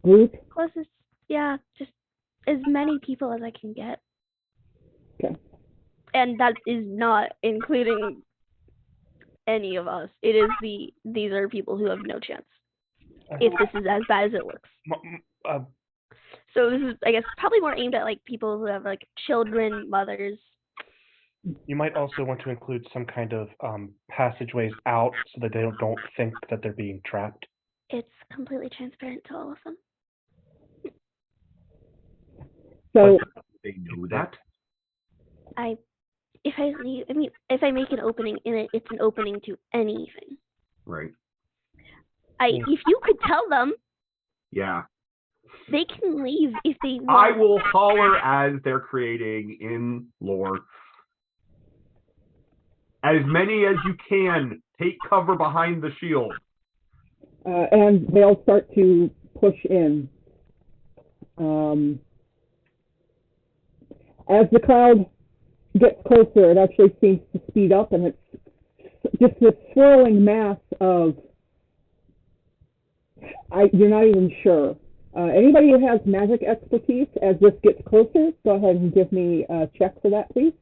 group? Closest, yeah, just as many people as I can get. Okay. And that is not including any of us. It is these are people who have no chance. If this is as bad as it looks. So this is, I guess, probably more aimed at like people who have like children, mothers. You might also want to include some kind of passageways out so that they don't think that they're being trapped. It's completely transparent to all of them. So they know that. If I make an opening in it, it's an opening to anything. Right. If you could tell them. Yeah. They can leave if they want. I will holler as they're creating in lore. As many as you can. Take cover behind the shield. And they'll start to push in. As the cloud gets closer, it actually seems to speed up, and it's just this swirling mass of, you're not even sure. Anybody who has magic expertise, as this gets closer, go ahead and give me a check for that, please.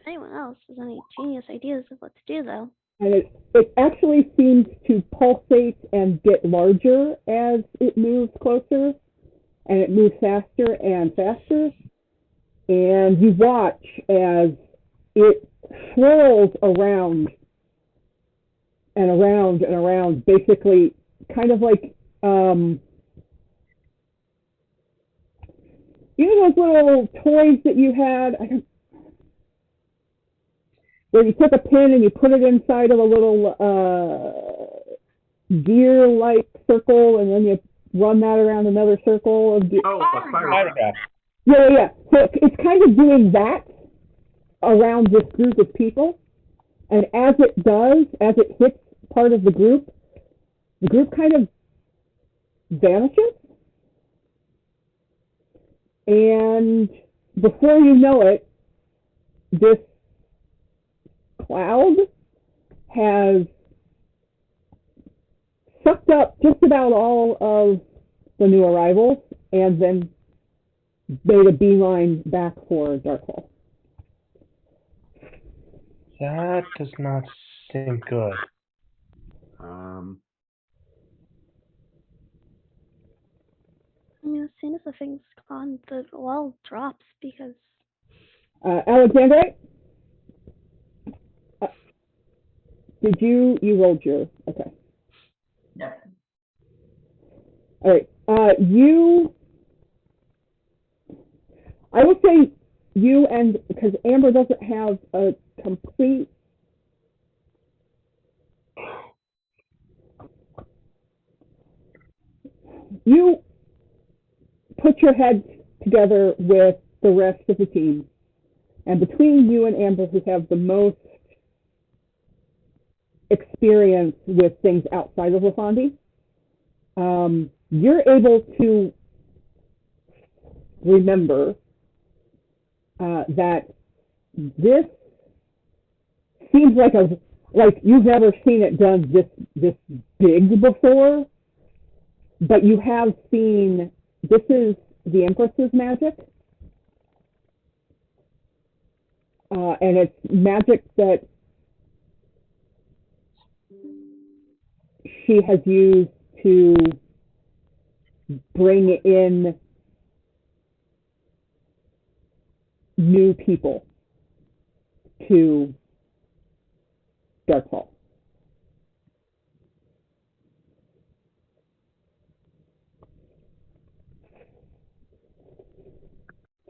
If anyone else has any genius ideas of what to do, though. And it actually seems to pulsate and get larger as it moves closer, and it moves faster and faster. And you watch as it swirls around and around and around, basically kind of like, you know those little toys that you had? Where you took a pin and you put it inside of a little gear-like circle, and then you run that around another circle of gear. Oh, a spiral. Yeah. So it's kind of doing that around this group of people, and as it hits part of the group kind of vanishes, and before you know it, this cloud has sucked up just about all of the new arrivals and then made a beeline back for Darkhall. That does not seem good. I mean, as soon as the thing's gone, the wall drops because. Alexandra? Did you rolled your, okay. Yep. All right. I would say you, and because Amber doesn't have a complete, you put your heads together with the rest of the team, and between you and Amber, who have the most experience with things outside of Lafandi, you're able to remember that this seems like you've never seen it done this big before, but you have seen, this is the Empress's magic, and it's magic that she has used to bring in new people to Darkhall.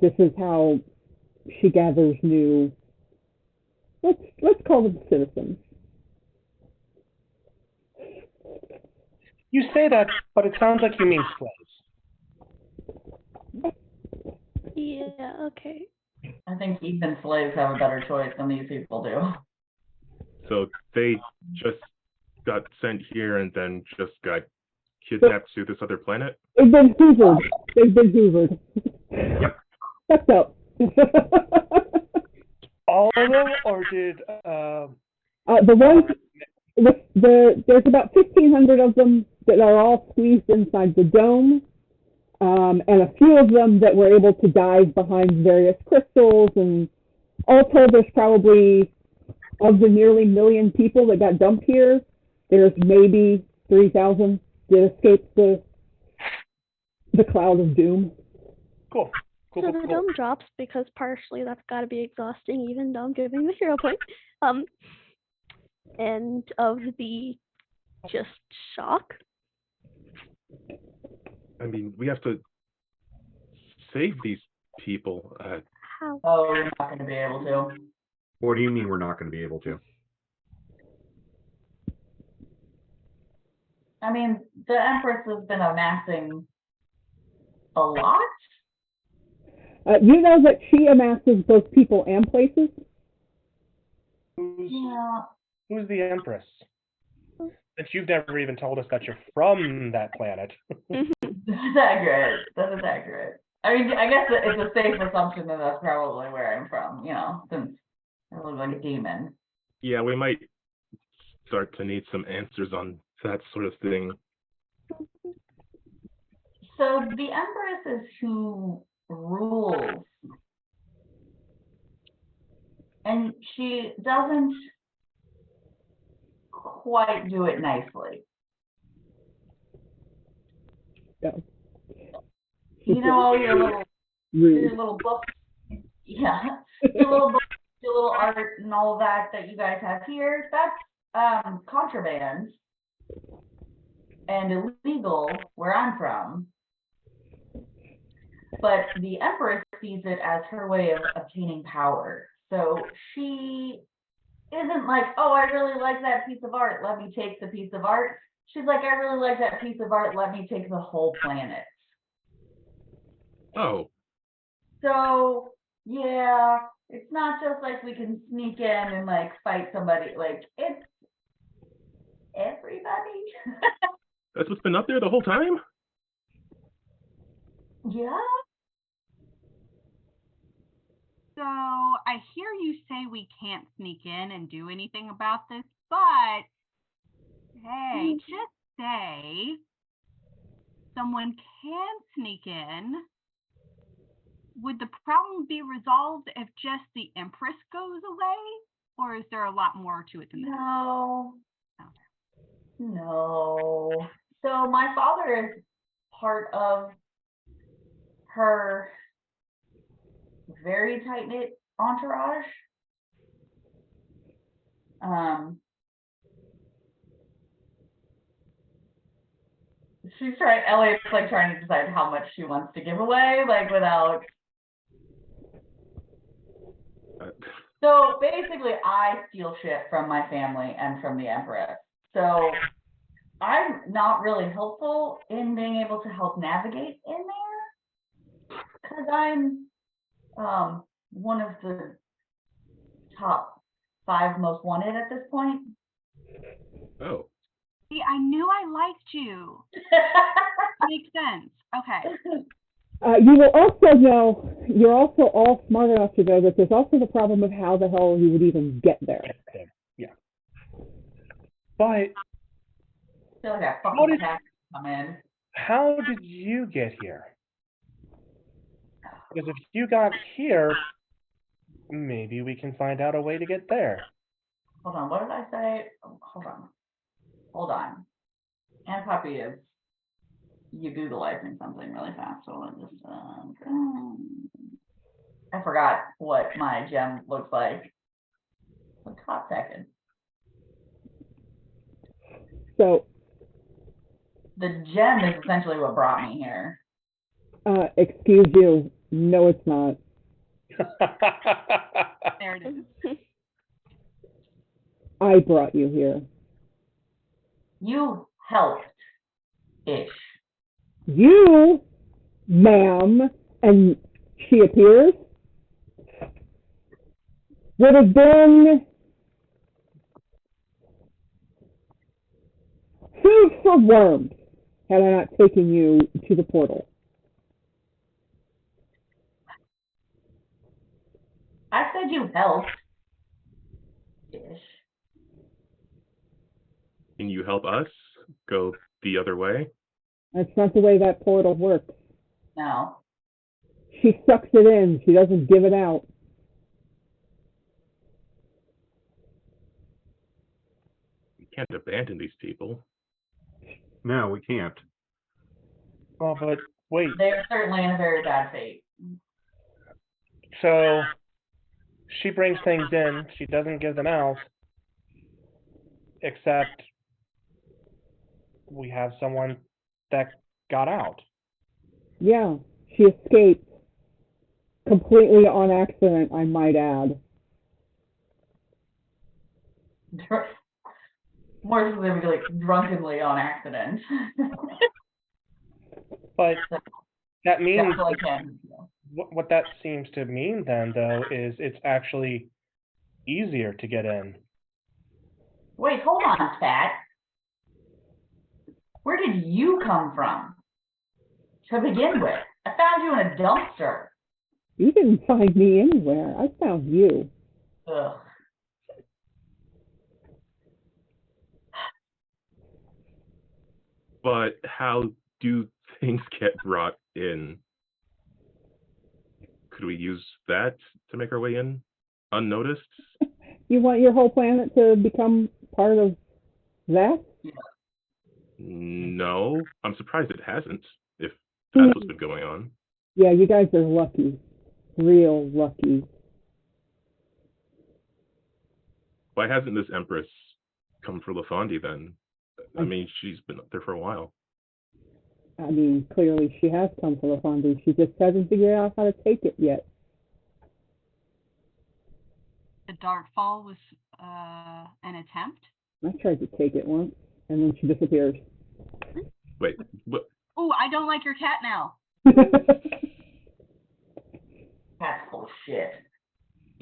This is how she gathers new, let's call them citizens. You say that, but it sounds like you mean slaves. Yeah, okay. I think even slaves have a better choice than these people do. So they just got sent here and then just got kidnapped to this other planet? They've been hoovered. Yep. That's up. All of them, or did the ones, there's about 1,500 of them that are all squeezed inside the dome, and a few of them that were able to dive behind various crystals, and all told there's probably, of the nearly 1 million people that got dumped here, there's maybe 3,000 that escaped the cloud of doom. Cool. So the dome drops because partially that's got to be exhausting, even though I'm giving the hero point. And of the just shock. I mean, we have to save these people. How? Oh, we're not going to be able to. What do you mean we're not going to be able to? I mean, the Empress has been amassing a lot. You know that she amasses both people and places? Yeah. Who's the Empress? Since you've never even told us that you're from that planet. That's accurate. That is accurate. I mean, I guess it's a safe assumption that that's probably where I'm from, since I look like a demon. Yeah, we might start to need some answers on that sort of thing. So the Empress is who rules. And she doesn't quite do it nicely. No. All your little books, yeah, your little books, your little art and all of that you guys have here, that's contraband and illegal where I'm from. But the Empress sees it as her way of obtaining power. So she isn't like, oh, I really like that piece of art, let me take the piece of art. She's like, I really like that piece of art, let me take the whole planet. Oh. So, yeah, it's not just like we can sneak in and like fight somebody, like it's everybody. That's what's been up there the whole time? Yeah. So I hear you say we can't sneak in and do anything about this, but hey, just say someone can sneak in. Would the problem be resolved if just the Empress goes away? Or is there a lot more to it than that? No. No. So my father is part of her very tight-knit entourage. Elliot's like trying to decide how much she wants to give away, like without. So basically, I steal shit from my family and from the Empress. So I'm not really helpful in being able to help navigate in there because I'm one of the top 5 most wanted at this point. Oh. See, I knew I liked you. Makes sense. Okay. You will also know, you're also all smart enough to know that there's also the problem of how the hell you would even get there. Yeah. But feel like that fucking cat come in. How did you get here? Because if you got here, maybe we can find out a way to get there. Hold on, what did I say? Oh, hold on. And Puppy is you Googleizing something really fast. So let me just I forgot what my gem looks like. A hot second. So the gem is essentially what brought me here. Excuse you. No, it's not. There it is. I brought you here. You helped-ish. You, ma'am, and she appears, would have been food for worms had I not taken you to the portal. I said you helped-ish. Can you help us go the other way? That's not the way that portal works. No. She sucks it in. She doesn't give it out. We can't abandon these people. No, we can't. Well, but wait. They're certainly in a very bad fate. So she brings things in. She doesn't give them out. Except we have someone that got out. Yeah, she escaped. Completely on accident, I might add. More specifically, drunkenly on accident. But that means what that seems to mean then, though, is it's actually easier to get in. Wait, hold on, Cat. Where did you come from? To begin with, I found you in a dumpster. You didn't find me anywhere. I found you. Ugh. But how do things get brought in? Could we use that to make our way in unnoticed? You want your whole planet to become part of that? No, I'm surprised it hasn't, if that's what's been going on. Yeah, you guys are lucky. Real lucky. Why hasn't this Empress come for Lafondie then? I mean, she's been up there for a while. I mean, clearly she has come for the funding. She just hasn't figured out how to take it yet. The Darkfall was an attempt. I tried to take it once, and then she disappears. Wait, what? Oh, I don't like your cat now. That's bullshit.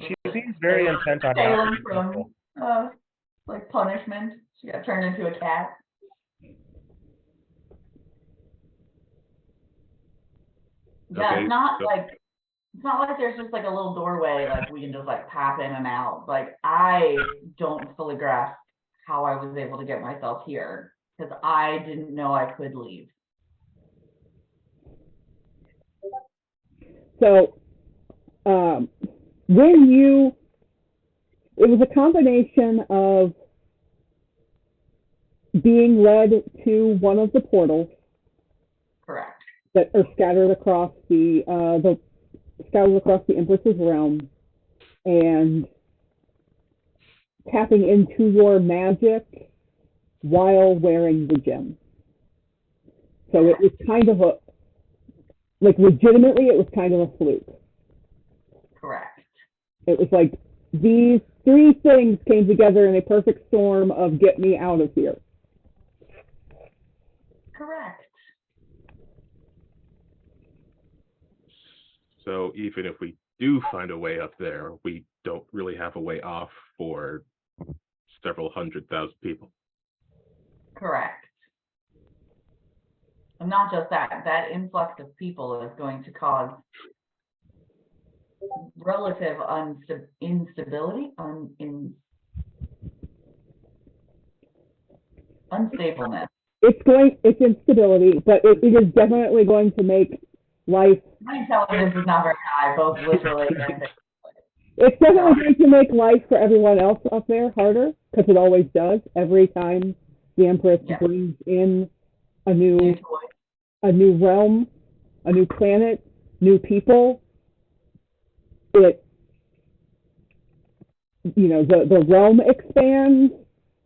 She seems very intent on Salem from like punishment. She got turned into a cat. Yeah, Okay, it's not like there's just like a little doorway like we can just like pop in and out. Like I don't fully grasp how I was able to get myself here because I didn't know I could leave. So, it was a combination of being led to one of the portals. Correct. That are scattered across the Empress's realm, and tapping into your magic while wearing the gem. So it was kind of legitimately, it was kind of a fluke. Correct. It was like these three things came together in a perfect storm of get me out of here. Correct. So even if we do find a way up there, we don't really have a way off for several 100,000 people. Correct. And not just that, that influx of people is going to cause relative instability, unstableness. It's instability, but it is definitely going to make life. My intelligence is not very high, both literally and figuratively. It's definitely going to make life for everyone else up there harder, because it always does. Every time the Empress brings in a new realm, a new planet, new people, the realm expands,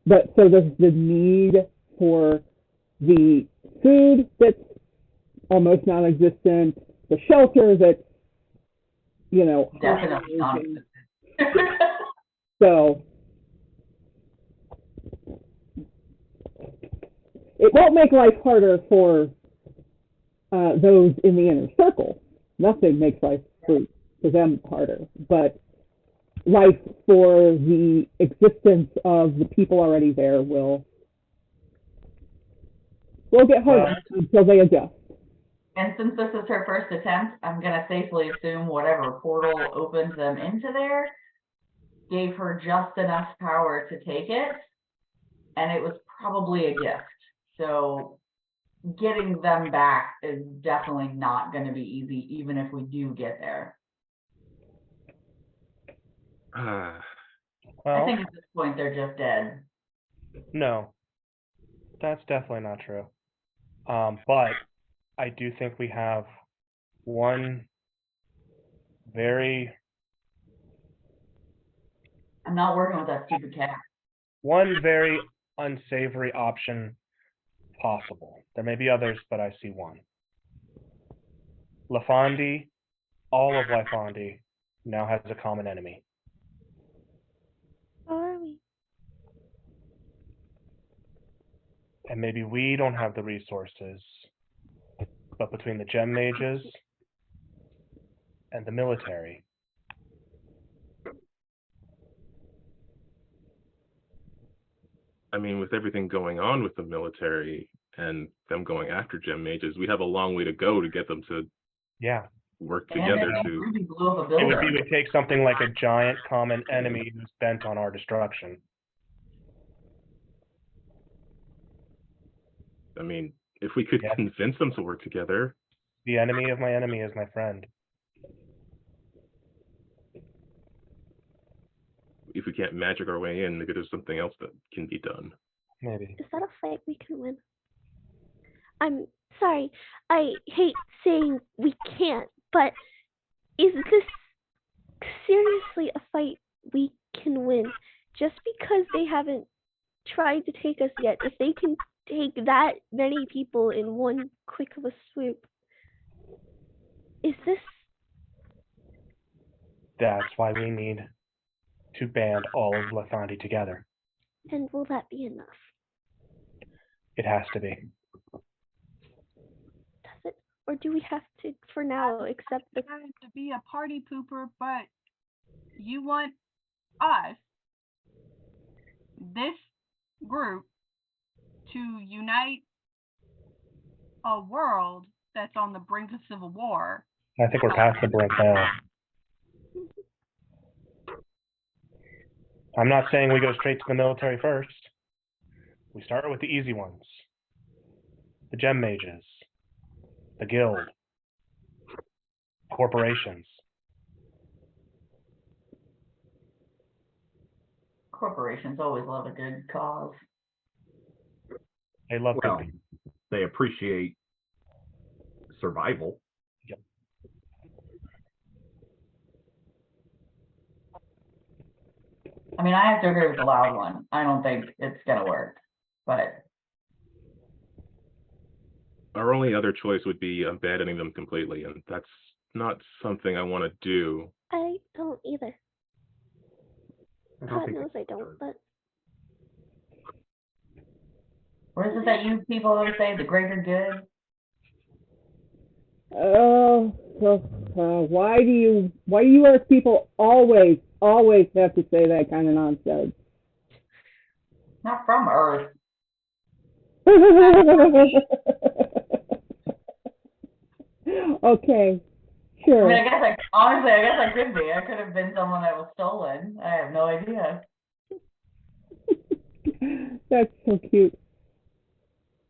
but so does the need for the food that's almost non-existent, the shelter that's, definitely non-existent. So it won't make life harder for those in the inner circle. Nothing makes life for them harder, but life for the existence of the people already there will get harder until they adjust. And since this is her first attempt, I'm going to safely assume whatever portal opens them into there gave her just enough power to take it, and it was probably a gift. So getting them back is definitely not going to be easy, even if we do get there. Well, I think at this point they're just dead. No, that's definitely not true. But I do think we have one very... I'm not working with that stupid cat. One very unsavory option possible. There may be others, but I see one. Lafondie, all of Lafondie, now has a common enemy. Are we? And maybe we don't have the resources, but between the gem mages and the military. I mean, with everything going on with the military and them going after gem mages, we have a long way to go to get them to work together. Ruby blew up a It building. would take something like a giant common enemy who's bent on our destruction. I mean, if we could convince them to work together. The enemy of my enemy is my friend. If we can't magic our way in, maybe there's something else that can be done. Maybe. Is that a fight we can win? I'm sorry. I hate saying we can't, but is this seriously a fight we can win? Just because they haven't tried to take us yet, if they can take that many people in one quick of a swoop, is this... That's why we need to band all of Lathanti together. And will that be enough? It has to be. Does it? Or do we have to, for now, accept the... I have to be a party pooper, but you want us, this group, to unite a world that's on the brink of civil war. I think we're past the brink now. I'm not saying we go straight to the military first. We start with the easy ones. The gem mages, the guild, corporations. Corporations always love a good cause. They love Well, good people. they appreciate survival. Yep. I mean, I have to agree with the loud one. I don't think it's gonna work, but Our only other choice would be abandoning them completely, and that's not something I want to do. I don't either. I don't God think knows I don't, but... what is it that you people always say, the greater good? Oh, why do you Earth people always have to say that kind of nonsense? Not from Earth. Okay, sure. I mean, honestly, I guess I could be. I could have been someone that was stolen. I have no idea. That's so cute.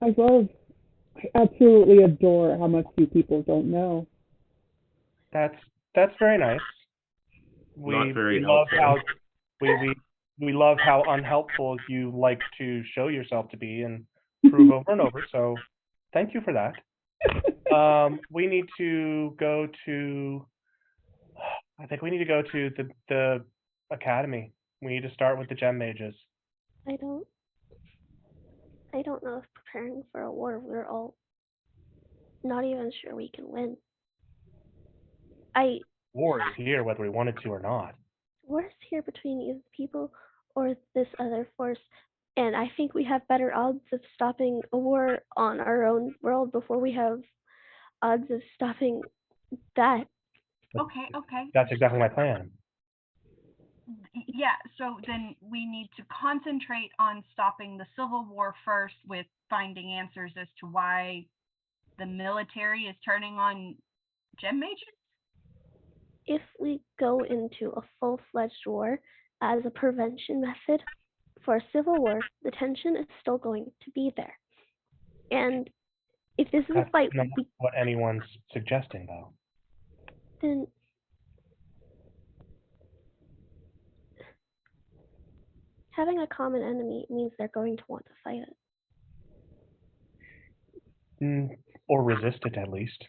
I absolutely adore how much you people don't know. That's very nice. Not very love helpful. how we love how unhelpful you like to show yourself to be and prove over and over. So, thank you for that. We need to go to. I think we need to go to the academy. We need to start with the gem mages. I don't know if preparing for a war, we're all not even sure we can win. War is here, whether we wanted to or not. War is here between either people or this other force, and I think we have better odds of stopping a war on our own world before we have odds of stopping that. Okay. That's exactly my plan. Yeah, so then we need to concentrate on stopping the Civil War first with finding answers as to why the military is turning on gem mages? If we go into a full-fledged war as a prevention method for a civil war, the tension is still going to be there. And if this is a fight, That's not what anyone's suggesting, though. then having a common enemy means they're going to want to fight it. Or resist it, at least.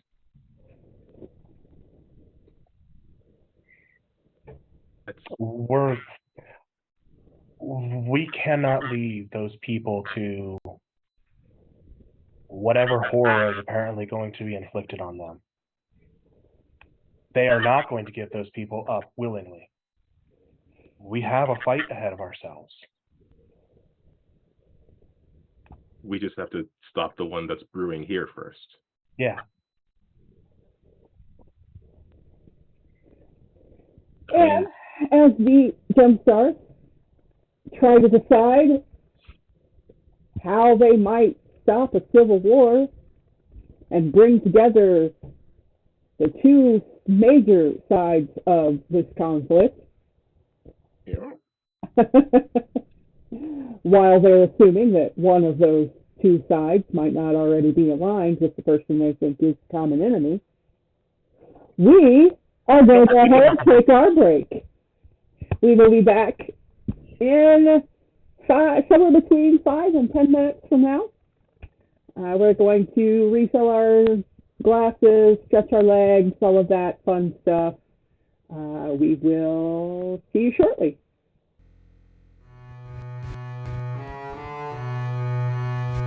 We cannot leave those people to whatever horror is apparently going to be inflicted on them. They are not going to give those people up willingly. We have a fight ahead of ourselves. We just have to stop the one that's brewing here first. Yeah. And as the GemStars try to decide how they might stop a civil war and bring together the two major sides of this conflict, Yeah. while they're assuming that one of those two sides might not already be aligned with the person they think is a common enemy, we are going to go ahead and take our break. We will be back in somewhere between 5 and 10 minutes from now. We're going to refill our glasses, stretch our legs, all of that fun stuff. We will see you shortly.